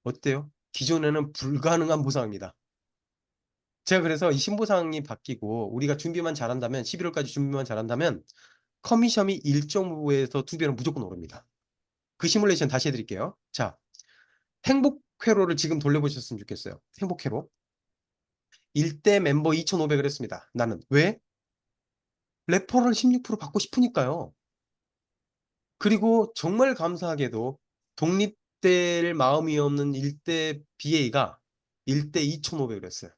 어때요? 기존에는 불가능한 보상입니다. 제가 그래서 이 신보상이 바뀌고 우리가 준비만 잘한다면 11월까지 준비만 잘한다면 커미션이 1.5에서 2배는 무조건 오릅니다. 그 시뮬레이션 다시 해드릴게요. 자, 행복 회로를 지금 돌려보셨으면 좋겠어요. 행복 회로. 1대 멤버 2,500을 했습니다. 나는 왜? 레퍼럴 16% 받고 싶으니까요. 그리고 정말 감사하게도 독립될 마음이 없는 1대 BA가 1대 2,500을 했어요.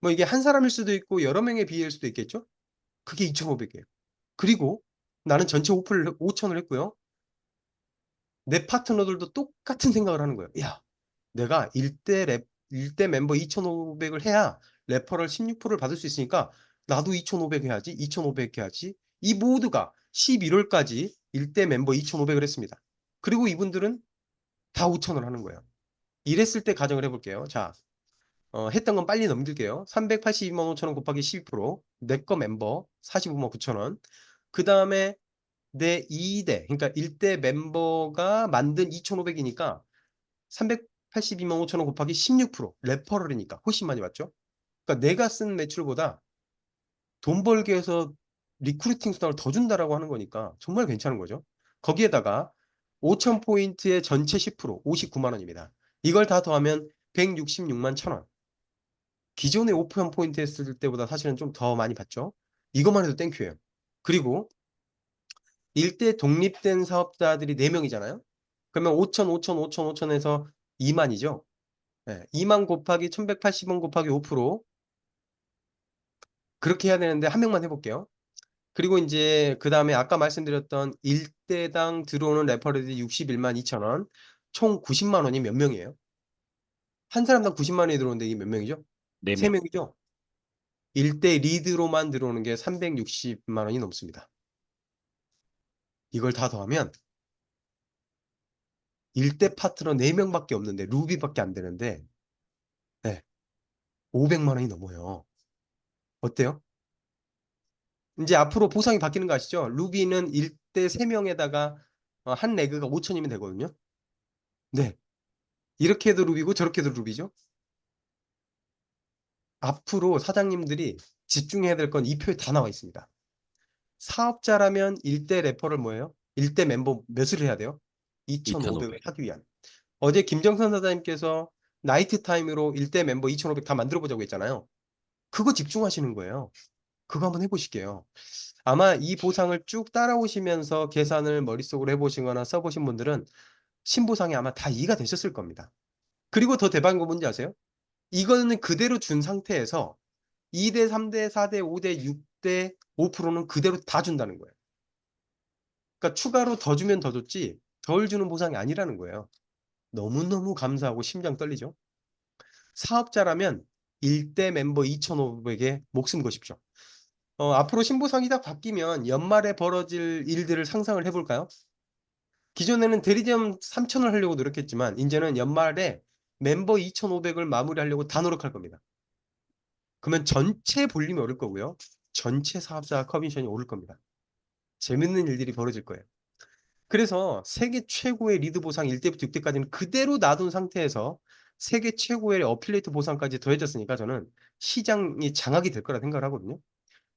뭐 이게 한 사람일 수도 있고 여러 명의 BA일 수도 있겠죠? 그게 2,500이에요. 그리고 나는 전체 5,000을 했고요. 내 파트너들도 똑같은 생각을 하는 거예요. 야, 내가 1대 멤버 2,500을 해야 레퍼럴 16%를 받을 수 있으니까 나도 2,500 해야지, 2,500 해야지. 이 모두가 11월까지 1대 멤버 2,500을 했습니다. 그리고 이분들은 다 5,000을 하는 거예요. 이랬을 때 가정을 해볼게요. 자, 했던 건 빨리 넘길게요. 382만 5천 원 곱하기 12%, 내 거 멤버 45만 9천 원. 그 다음에 내 2대, 그러니까 1대 멤버가 만든 2,500이니까 382만 5천 원 곱하기 16%, 레퍼럴이니까 훨씬 많이 받죠. 그러니까 내가 쓴 매출보다 돈 벌기 위해서 리크루팅 수당을 더 준다라고 하는 거니까 정말 괜찮은 거죠. 거기에다가 5,000포인트의 전체 10%, 59만 원입니다. 이걸 다 더하면 166만 1,000원. 기존에 5,000포인트 했을 때보다 사실은 좀 더 많이 받죠. 이것만 해도 땡큐예요. 그리고 1대 독립된 사업자들이 4명이잖아요. 그러면 5,000, 5,000, 5,000, 5,000에서 2만이죠. 네, 2만 곱하기 1,180원 곱하기 5%. 그렇게 해야 되는데 한 명만 해볼게요. 그리고 이제 그 다음에 아까 말씀드렸던 1대당 들어오는 레퍼럴이 61만 2천 원, 총 90만 원이 몇 명이에요? 한 사람당 90만 원이 들어오는데 이게 몇 명이죠? 4명. 3명이죠? 1대 리드로만 들어오는 게 360만 원이 넘습니다. 이걸 다 더하면 1대 파트너 4명밖에 없는데 루비밖에 안 되는데 500만 원이 넘어요. 어때요? 이제 앞으로 보상이 바뀌는 거 아시죠? 루비는 1대 3명에다가 한 레그가 5천이면 되거든요. 네. 이렇게 해도 루비고 저렇게 해도 루비죠. 앞으로 사장님들이 집중해야 될 건 이 표에 다 나와 있습니다. 사업자라면 1대 레퍼럴 뭐예요? 1대 멤버 몇을 해야 돼요? 2,500을 하기 위한. 어제 김정선 사장님께서 나이트 타임으로 1대 멤버 2,500 다 만들어 보자고 했잖아요. 그거 집중하시는 거예요. 그거 한번 해보실게요. 아마 이 보상을 쭉 따라오시면서 계산을 머릿속으로 해보시거나 써보신 분들은 신보상이 아마 다 이해가 되셨을 겁니다. 그리고 더 대박인 거 뭔지 아세요? 이거는 그대로 준 상태에서 2대 3대 4대 5대 6대 5%는 그대로 다 준다는 거예요. 그러니까 추가로 더 주면 더 줬지 덜 주는 보상이 아니라는 거예요. 너무너무 감사하고 심장 떨리죠? 사업자라면 1대 멤버 2,500에 목숨 거십시오. 앞으로 신보상이 다 바뀌면 연말에 벌어질 일들을 상상을 해볼까요? 기존에는 대리점 3,000을 하려고 노력했지만 이제는 연말에 멤버 2,500을 마무리하려고 다 노력할 겁니다. 그러면 전체 볼륨이 오를 거고요. 전체 사업자 커미션이 오를 겁니다. 재밌는 일들이 벌어질 거예요. 그래서 세계 최고의 리드 보상 1대부터 6대까지는 그대로 놔둔 상태에서 세계 최고의 어필리에이트 보상까지 더해졌으니까 저는 시장이 장악이 될 거라 생각을 하거든요.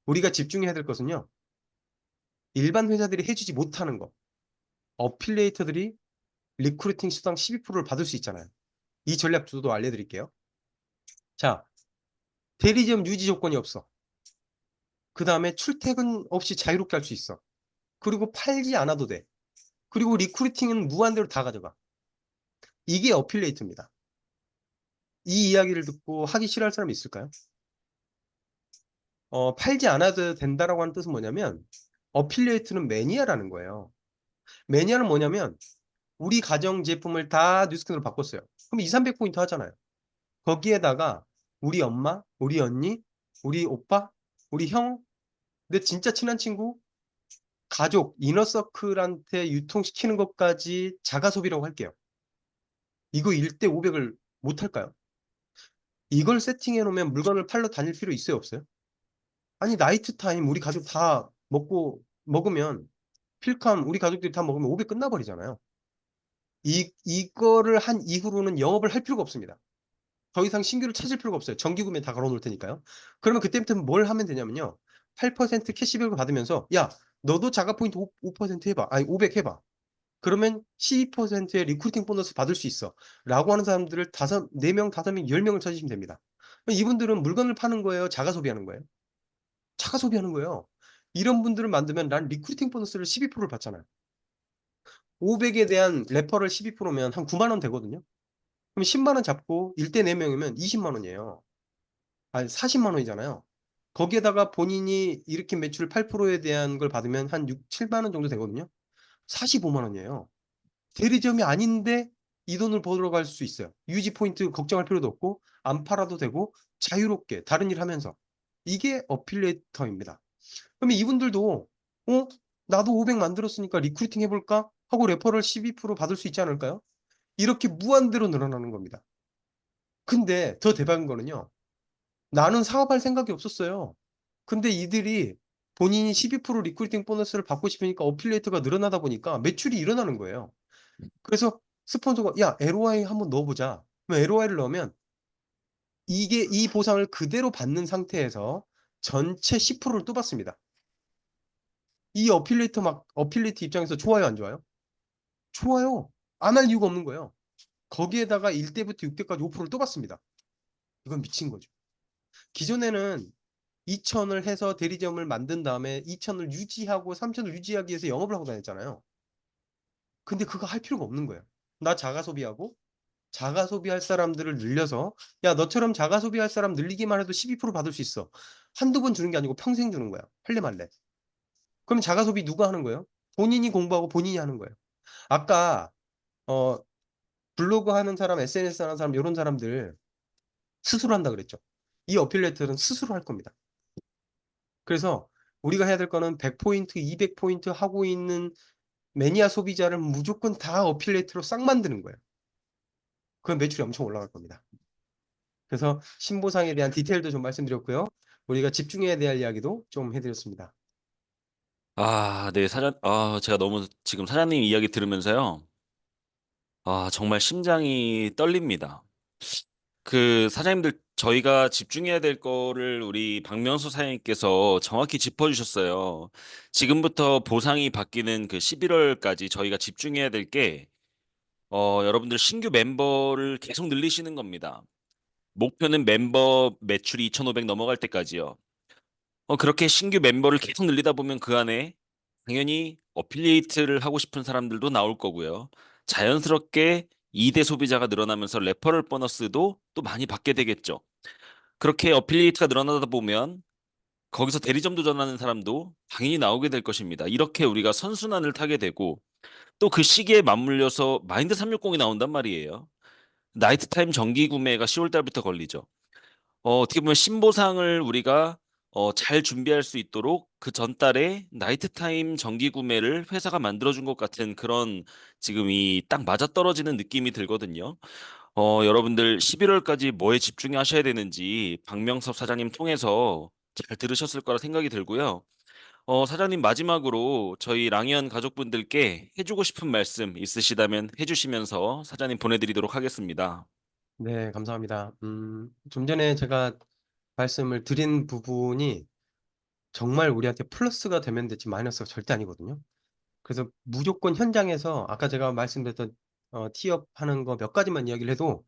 우리가 집중해야 될 것은요. 일반 회사들이 해주지 못하는 거. 어필리에이터들이 리크루팅 수당 12%를 받을 수 있잖아요. 이 전략도 알려드릴게요. 자, 대리점 유지 조건이 없어. 그 다음에 출퇴근 없이 자유롭게 할 수 있어. 그리고 팔지 않아도 돼. 그리고 리크루팅은 무한대로 다 가져가. 이게 어필리에이트입니다. 이 이야기를 듣고 하기 싫어할 사람이 있을까요? 팔지 않아도 된다라고 하는 뜻은 뭐냐면 어필리에이트는 매니아라는 거예요. 매니아는 뭐냐면 우리 가정 제품을 다 뉴스킨으로 바꿨어요. 그럼 2, 300포인트 하잖아요. 거기에다가 우리 엄마, 우리 언니, 우리 오빠, 우리 형, 내 진짜 친한 친구, 가족, 이너서클한테 유통시키는 것까지 자가소비라고 할게요. 이거 1대 500을 못 할까요? 이걸 세팅해 놓으면 물건을 팔러 다닐 필요 있어요, 없어요? 아니, 나이트 타임 우리 가족 다 먹으면 필캄 우리 가족들이 다 먹으면 500 끝나버리잖아요. 이거를 한 이후로는 영업을 할 필요가 없습니다. 더 이상 신규를 찾을 필요가 없어요. 정기 구매 다 걸어 놓을 테니까요. 그러면 그때부터 뭘 하면 되냐면요. 8% 캐시백을 받으면서 야, 너도 자가 포인트 5% 해봐. 아니 500 해봐. 그러면 12%의 리크루팅 보너스 받을 수 있어. 라고 하는 사람들을 4명, 5명, 10명을 찾으시면 됩니다. 이분들은 물건을 파는 거예요? 자가 소비하는 거예요? 자가 소비하는 거예요. 이런 분들을 만들면 난 리크루팅 보너스를 12%를 받잖아요. 500에 대한 레퍼럴 12%면 한 9만 원 되거든요. 그럼 10만 원 잡고 1대 4명이면 20만 원이에요. 아니 40만 원이잖아요. 거기에다가 본인이 일으킨 매출 8%에 대한 걸 받으면 한 6, 7만 원 정도 되거든요. 45만 원이에요. 대리점이 아닌데 이 돈을 벌어 갈 수 있어요. 유지 포인트 걱정할 필요도 없고 안 팔아도 되고 자유롭게 다른 일 하면서. 이게 어필리에이터입니다. 그러면 이분들도 나도 500 만들었으니까 리크루팅 해볼까? 하고 레퍼럴 12% 받을 수 있지 않을까요? 이렇게 무한대로 늘어나는 겁니다. 근데 더 대박인 거는요. 나는 사업할 생각이 없었어요. 근데 이들이 본인이 12% 리크루팅 보너스를 받고 싶으니까 어필리에이터가 늘어나다 보니까 매출이 일어나는 거예요. 그래서 스폰서가 야 LOI 한번 넣어보자. 그럼 LOI를 넣으면 이 보상을 그대로 받는 상태에서 전체 10%를 또 받습니다. 이 어필리에이터 입장에서 좋아요, 안 좋아요? 좋아요. 안 할 이유가 없는 거예요. 거기에다가 1대부터 6대까지 5%를 또 받습니다. 이건 미친 거죠. 기존에는 2,000을 해서 대리점을 만든 다음에 2,000을 유지하고 3,000을 유지하기 위해서 영업을 하고 다녔잖아요. 근데 그거 할 필요가 없는 거예요. 나 자가 소비하고 자가 소비할 사람들을 늘려서 야 너처럼 자가 소비할 사람 늘리기만 해도 12% 받을 수 있어. 한두 번 주는 게 아니고 평생 주는 거야. 할래 말래. 그럼 자가 소비 누가 하는 거예요? 본인이 공부하고 본인이 하는 거예요. 아까 블로그 하는 사람, SNS 하는 사람 이런 사람들 스스로 한다 그랬죠. 이 어필리에이터는 스스로 할 겁니다. 그래서 우리가 해야 될 거는 100포인트, 200포인트 하고 있는 매니아 소비자를 무조건 다 어필리에이트로 싹 만드는 거예요. 그럼 매출이 엄청 올라갈 겁니다. 그래서 신보상에 대한 디테일도 좀 말씀드렸고요. 우리가 집중해야 될 이야기도 좀 해드렸습니다. 네, 제가 너무 지금 사장님 이야기 들으면서요. 정말 심장이 떨립니다. 그 사장님들 저희가 집중해야 될 거를 우리 박명수 사장님께서 정확히 짚어주셨어요. 지금부터 보상이 바뀌는 그 11월까지 저희가 집중해야 될 게, 여러분들 신규 멤버를 계속 늘리시는 겁니다. 목표는 멤버 매출이 2,500 넘어갈 때까지요. 그렇게 신규 멤버를 계속 늘리다 보면 그 안에 당연히 어필리에이트를 하고 싶은 사람들도 나올 거고요. 자연스럽게 2대 소비자가 늘어나면서 레퍼럴 보너스도 또 많이 받게 되겠죠. 그렇게 어필리에이트가 늘어나다 보면 거기서 대리점도 전하는 사람도 당연히 나오게 될 것입니다. 이렇게 우리가 선순환을 타게 되고 또 그 시기에 맞물려서 마인드 360이 나온단 말이에요. 나이트타임 정기 구매가 10월 달부터 걸리죠. 어떻게 보면 신보상을 우리가 잘 준비할 수 있도록 그 전달에 나이트타임 정기 구매를 회사가 만들어준 것 같은 그런 지금 이 딱 맞아떨어지는 느낌이 들거든요. 여러분들 11월까지 뭐에 집중하셔야 되는지 박명섭 사장님 통해서 잘 들으셨을 거라 생각이 들고요. 사장님 마지막으로 저희 랑이언 가족분들께 해주고 싶은 말씀 있으시다면 해주시면서 사장님 보내드리도록 하겠습니다. 네, 감사합니다. 좀 전에 제가 말씀을 드린 부분이 정말 우리한테 플러스가 되면 됐지 마이너스가 절대 아니거든요. 그래서 무조건 현장에서 아까 제가 말씀드렸던 티업 하는 거 몇 가지만 이야기를 해도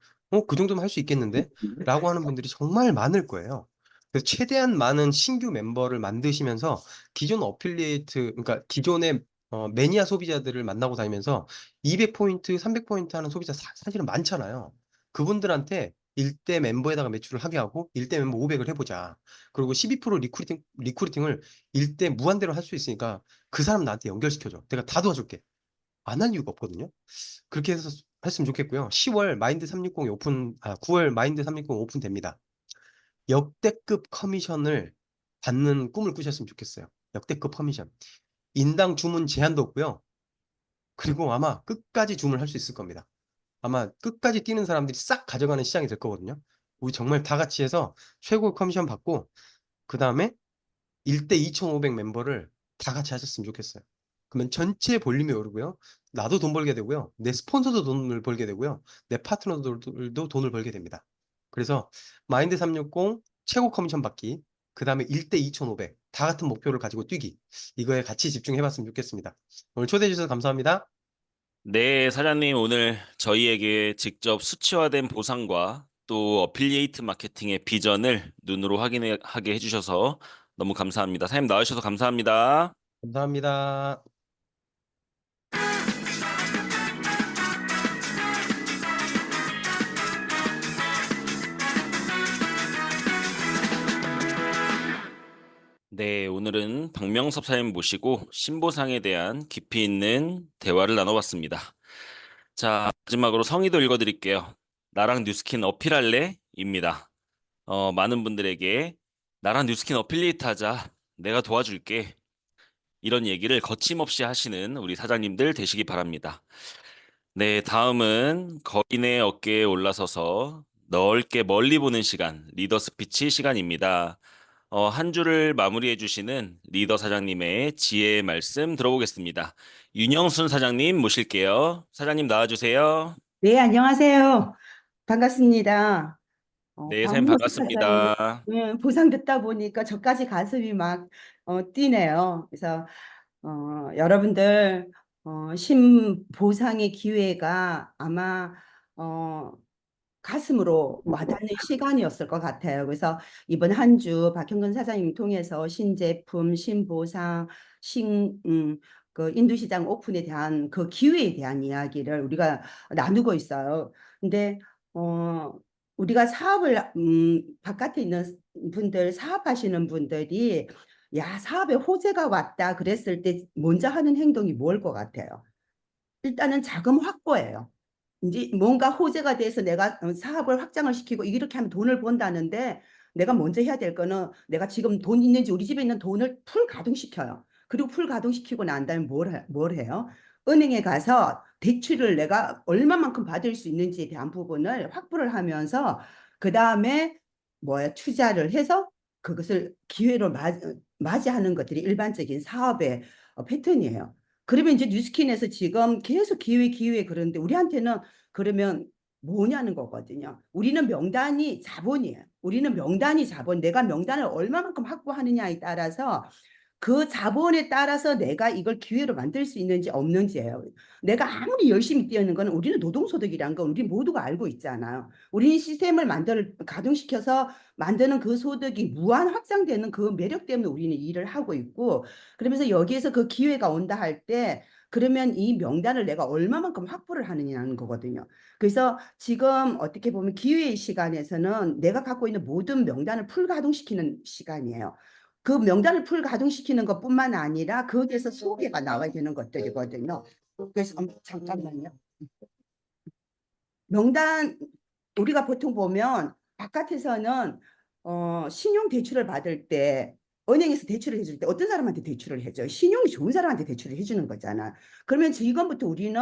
그 정도면 할 수 있겠는데? 라고 하는 분들이 정말 많을 거예요. 그래서 최대한 많은 신규 멤버를 만드시면서 기존 어필리에이트, 그러니까 기존의 매니아 소비자들을 만나고 다니면서 200포인트, 300포인트 하는 소비자 사실은 많잖아요. 그분들한테 1대 멤버에다가 매출을 하게 하고 1대 멤버 500을 해보자. 그리고 12% 리크루팅을 1대 무한대로 할 수 있으니까 그 사람 나한테 연결시켜줘. 내가 다 도와줄게. 안 할 이유가 없거든요. 그렇게 해서 했으면 좋겠고요. 10월 마인드 360이 오픈, 9월 마인드 360 오픈됩니다. 역대급 커미션을 받는 꿈을 꾸셨으면 좋겠어요. 역대급 커미션. 인당 주문 제한도 없고요. 그리고 아마 끝까지 주문할 수 있을 겁니다. 아마 끝까지 뛰는 사람들이 싹 가져가는 시장이 될 거거든요. 우리 정말 다 같이 해서 최고 커미션 받고 그 다음에 1대 2,500 멤버를 다 같이 하셨으면 좋겠어요. 그러면 전체 볼륨이 오르고요. 나도 돈 벌게 되고요. 내 스폰서도 돈을 벌게 되고요. 내 파트너들도 돈을 벌게 됩니다. 그래서 마인드 360 최고 커미션 받기, 그 다음에 1대 2,500 다 같은 목표를 가지고 뛰기. 이거에 같이 집중해봤으면 좋겠습니다. 오늘 초대해 주셔서 감사합니다. 네, 사장님 오늘 저희에게 직접 수치화된 보상과 또 어필리에이트 마케팅의 비전을 눈으로 확인하게 해주셔서 너무 감사합니다. 사장님 나와주셔서 감사합니다. 감사합니다. 네, 오늘은 박명섭 사장님 모시고 신보상에 대한 깊이 있는 대화를 나눠봤습니다. 자, 마지막으로 성의도 읽어드릴게요. 나랑 뉴스킨 어필할래? 입니다. 많은 분들에게 나랑 뉴스킨 어필리에이트 하자. 내가 도와줄게. 이런 얘기를 거침없이 하시는 우리 사장님들 되시기 바랍니다. 네, 다음은 거인의 어깨에 올라서서 넓게 멀리 보는 시간, 리더 스피치 시간입니다. 한 주를 마무리해 주시는 리더 사장님의 지혜의 말씀 들어보겠습니다. 윤영순 사장님 모실게요. 사장님 나와주세요. 네, 안녕하세요. 반갑습니다. 네, 사장님 박명수 사장님, 반갑습니다. 보상 듣다 보니까 저까지 가슴이 막 뛰네요. 그래서 여러분들 신보상의 기회가 아마 가슴으로 와닿는 시간이었을 것 같아요. 그래서 이번 한 주 박형근 사장님 통해서 신제품, 신보상, 그 인도시장 오픈에 대한 그 기회에 대한 이야기를 우리가 나누고 있어요. 근데 우리가 사업을 바깥에 있는 분들, 사업하시는 분들이 야, 사업에 호재가 왔다 그랬을 때 먼저 하는 행동이 뭘 것 같아요? 일단은 자금 확보예요. 이제 뭔가 호재가 돼서 내가 사업을 확장을 시키고 이렇게 하면 돈을 번다는데 내가 먼저 해야 될 거는 내가 지금 돈 있는지 우리 집에 있는 돈을 풀 가동시켜요. 그리고 풀 가동시키고 난 다음에 뭘 해요? 은행에 가서 대출을 내가 얼마만큼 받을 수 있는지에 대한 부분을 확보를 하면서 그 다음에 투자를 해서 그것을 기회로 맞이하는 것들이 일반적인 사업의 패턴이에요. 그러면 이제 뉴스킨에서 지금 계속 기회 그러는데 우리한테는 그러면 뭐냐는 거거든요. 우리는 명단이 자본이에요. 우리는 명단이 자본. 내가 명단을 얼마만큼 확보하느냐에 따라서 그 자본에 따라서 내가 이걸 기회로 만들 수 있는지 없는지예요. 내가 아무리 열심히 뛰는 건 우리는 노동소득이란 건 우리 모두가 알고 있잖아요. 우리는 시스템을 가동시켜서 만드는 그 소득이 무한 확장되는 그 매력 때문에 우리는 일을 하고 있고, 그러면서 여기에서 그 기회가 온다 할 때 그러면 이 명단을 내가 얼마만큼 확보를 하느냐는 거거든요. 그래서 지금 어떻게 보면 기회의 시간에서는 내가 갖고 있는 모든 명단을 풀가동시키는 시간이에요. 그 명단을 풀 가동시키는 것뿐만 아니라 거기에서 소개가 나와야 되는 것들이거든요. 그래서 잠깐만요. 명단 우리가 보통 보면 바깥에서는 신용 대출을 받을 때 은행에서 대출을 해줄 때 어떤 사람한테 대출을 해줘요? 신용이 좋은 사람한테 대출을 해주는 거잖아. 그러면 지금부터 우리는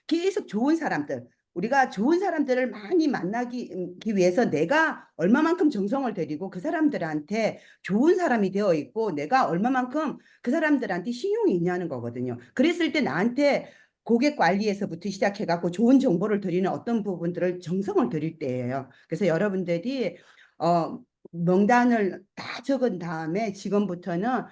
계속 좋은 사람들, 우리가 좋은 사람들을 많이 만나기 위해서 내가 얼마만큼 정성을 들이고 그 사람들한테 좋은 사람이 되어 있고 내가 얼마만큼 그 사람들한테 신용이 있냐는 거거든요. 그랬을 때 나한테 고객 관리에서부터 시작해갖고 좋은 정보를 드리는 어떤 부분들을 정성을 들일 때예요. 그래서 여러분들이 명단을 다 적은 다음에 지금부터는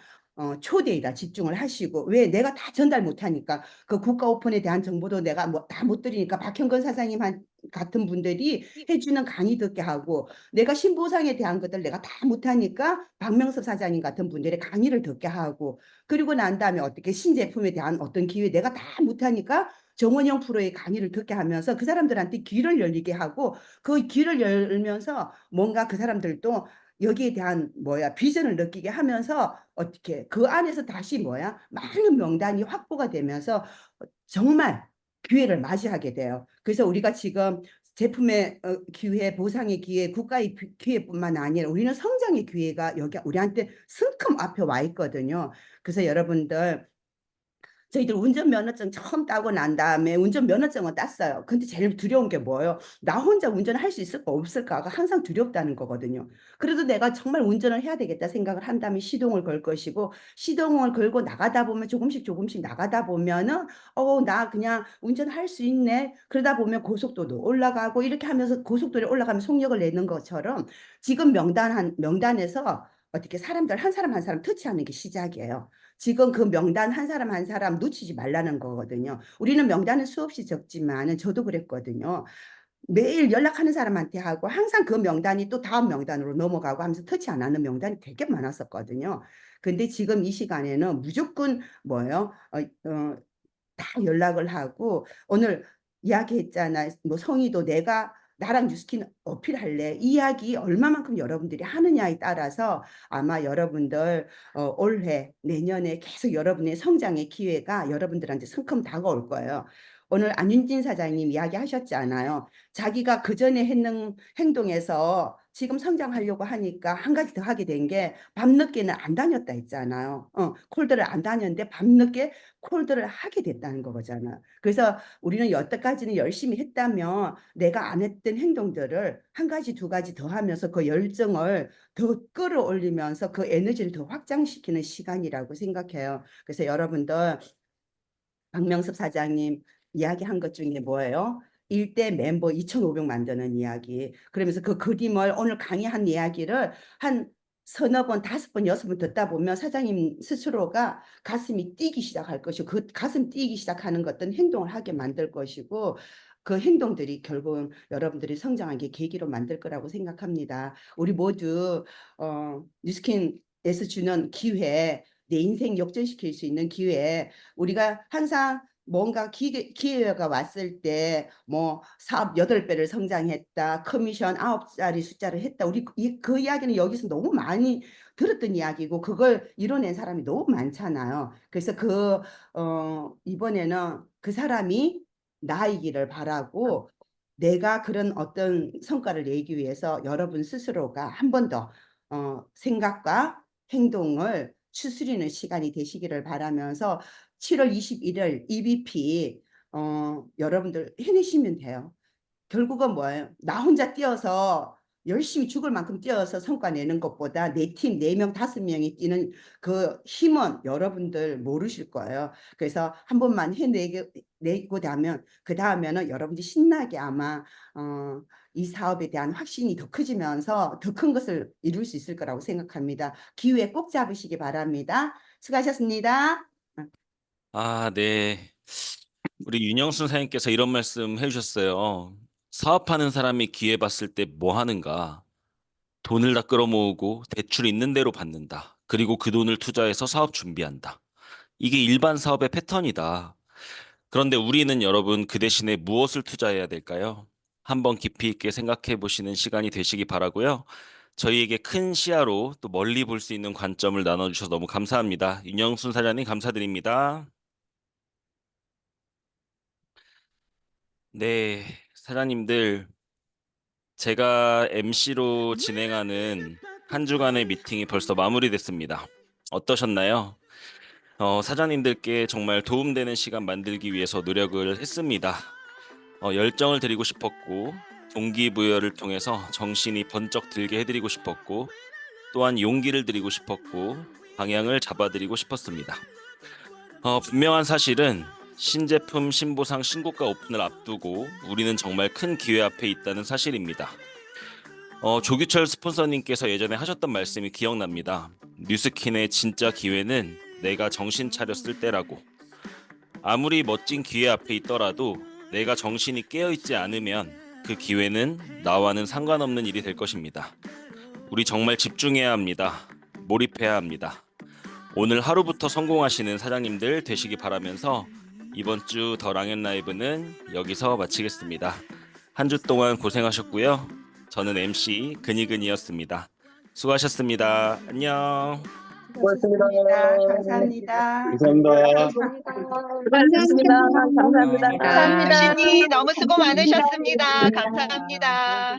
초대에다 집중을 하시고, 왜 내가 다 전달 못하니까 그 국가 오픈에 대한 정보도 내가 다 못 드리니까 박형근 사장님 같은 분들이 해주는 강의 듣게 하고, 내가 신보상에 대한 것들 내가 다 못하니까 박명섭 사장님 같은 분들의 강의를 듣게 하고, 그리고 난 다음에 어떻게 신제품에 대한 어떤 기회 내가 다 못하니까 정원영 프로의 강의를 듣게 하면서 그 사람들한테 귀를 열리게 하고, 그 귀를 열면서 뭔가 그 사람들도 여기에 대한 비전을 느끼게 하면서 어떻게 그 안에서 다시 많은 명단이 확보가 되면서 정말 기회를 맞이하게 돼요. 그래서 우리가 지금 제품의 기회, 보상의 기회, 국가의 기회뿐만 아니라 우리는 성장의 기회가 여기 우리한테 성큼 앞에 와 있거든요. 그래서 여러분들, 저희들 운전면허증 처음 따고 난 다음에 운전면허증을 땄어요. 근데 제일 두려운 게 뭐예요? 나 혼자 운전을 할 수 있을까 없을까가 항상 두렵다는 거거든요. 그래도 내가 정말 운전을 해야 되겠다 생각을 한다면 시동을 걸 것이고, 시동을 걸고 나가다 보면 조금씩 나가다 보면은 나 그냥 운전할 수 있네. 그러다 보면 고속도로 올라가고 이렇게 하면서 고속도로에 올라가면 속력을 내는 것처럼 지금 명단에서 어떻게 사람들 한 사람 한 사람 터치하는 게 시작이에요. 지금 그 명단 한 사람 한 사람 놓치지 말라는 거거든요. 우리는 명단은 수없이 적지만 저도 그랬거든요. 매일 연락하는 사람한테 하고 항상 그 명단이 또 다음 명단으로 넘어가고 하면서 터치 안 하는 명단이 되게 많았었거든요. 근데 지금 이 시간에는 무조건 다 연락을 하고, 오늘 이야기했잖아. 성의도 내가 나랑 뉴스킨 어필할래. 이 이야기 얼마만큼 여러분들이 하느냐에 따라서 아마 여러분들 올해 내년에 계속 여러분의 성장의 기회가 여러분들한테 성큼 다가올 거예요. 오늘 안윤진 사장님 이야기하셨잖아요. 자기가 그전에 했는 행동에서 지금 성장하려고 하니까 한 가지 더 하게 된 게 밤늦게는 안 다녔다 했잖아요. 콜드를 안 다녔는데 밤늦게 콜드를 하게 됐다는 거잖아. 그래서 우리는 여태까지는 열심히 했다면 내가 안 했던 행동들을 한 가지 두 가지 더 하면서 그 열정을 더 끌어올리면서 그 에너지를 더 확장시키는 시간이라고 생각해요. 그래서 여러분들, 박명섭 사장님 이야기한 것 중에 뭐예요? 일대 멤버 2,500 만드는 이야기. 그러면서 그 그림을 오늘 강의한 이야기를 한 서너 번, 5번, 6번 듣다 보면 사장님 스스로가 가슴이 뛰기 시작할 것이고, 그 가슴 뛰기 시작하는 어떤 행동을 하게 만들 것이고, 그 행동들이 결국은 여러분들이 성장하게 계기로 만들 거라고 생각합니다. 우리 모두 뉴스킨에서 주는 기회, 내 인생 역전시킬 수 있는 기회, 우리가 항상 뭔가 기회가 왔을 때 사업 8배를 성장했다, 커미션 9자리 숫자를 했다, 우리 그 이야기는 여기서 너무 많이 들었던 이야기고 그걸 이뤄낸 사람이 너무 많잖아요. 그래서 이번에는 그 사람이 나이기를 바라고, 내가 그런 어떤 성과를 내기 위해서 여러분 스스로가 한 번 더 생각과 행동을 추스리는 시간이 되시기를 바라면서 7월 21일 EBP 여러분들 해내시면 돼요. 결국은 뭐예요? 나 혼자 뛰어서 열심히 죽을 만큼 뛰어서 성과 내는 것보다 내 팀 4명, 5명이 뛰는 그 힘은 여러분들 모르실 거예요. 그래서 한 번만 해내고 나면 그 다음에는 여러분들이 신나게 아마 이 사업에 대한 확신이 더 커지면서 더 큰 것을 이룰 수 있을 거라고 생각합니다. 기회 꼭 잡으시기 바랍니다. 수고하셨습니다. 아, 네. 우리 윤영순 사장님께서 이런 말씀 해주셨어요. 사업하는 사람이 기회 봤을 때 뭐 하는가? 돈을 다 끌어모으고 대출 있는 대로 받는다. 그리고 그 돈을 투자해서 사업 준비한다. 이게 일반 사업의 패턴이다. 그런데 우리는 여러분 그 대신에 무엇을 투자해야 될까요? 한번 깊이 있게 생각해 보시는 시간이 되시기 바라고요. 저희에게 큰 시야로 또 멀리 볼 수 있는 관점을 나눠주셔서 너무 감사합니다. 윤영순 사장님 감사드립니다. 네, 사장님들, 제가 MC로 진행하는 한 주간의 미팅이 벌써 마무리됐습니다. 어떠셨나요? 사장님들께 정말 도움되는 시간 만들기 위해서 노력을 했습니다. 열정을 드리고 싶었고, 동기부여를 통해서 정신이 번쩍 들게 해드리고 싶었고, 또한 용기를 드리고 싶었고, 방향을 잡아드리고 싶었습니다. 분명한 사실은 신제품 신보상 신고가 오픈을 앞두고 우리는 정말 큰 기회 앞에 있다는 사실입니다. 조규철 스폰서님께서 예전에 하셨던 말씀이 기억납니다. 뉴스킨의 진짜 기회는 내가 정신 차렸을 때라고. 아무리 멋진 기회 앞에 있더라도 내가 정신이 깨어있지 않으면 그 기회는 나와는 상관없는 일이 될 것입니다. 우리 정말 집중해야 합니다. 몰입해야 합니다. 오늘 하루부터 성공하시는 사장님들 되시기 바라면서 이번 주 더 랑앤 라이브는 여기서 마치겠습니다. 한 주 동안 고생하셨고요. 저는 MC 근이근이었습니다. 수고하셨습니다. 안녕. 고맙습니다. 감사합니다. 수고하셨습니다. 감사합니다. 감사합니다. MC님 너무 수고 많으셨습니다. 감사합니다. 감사합니다.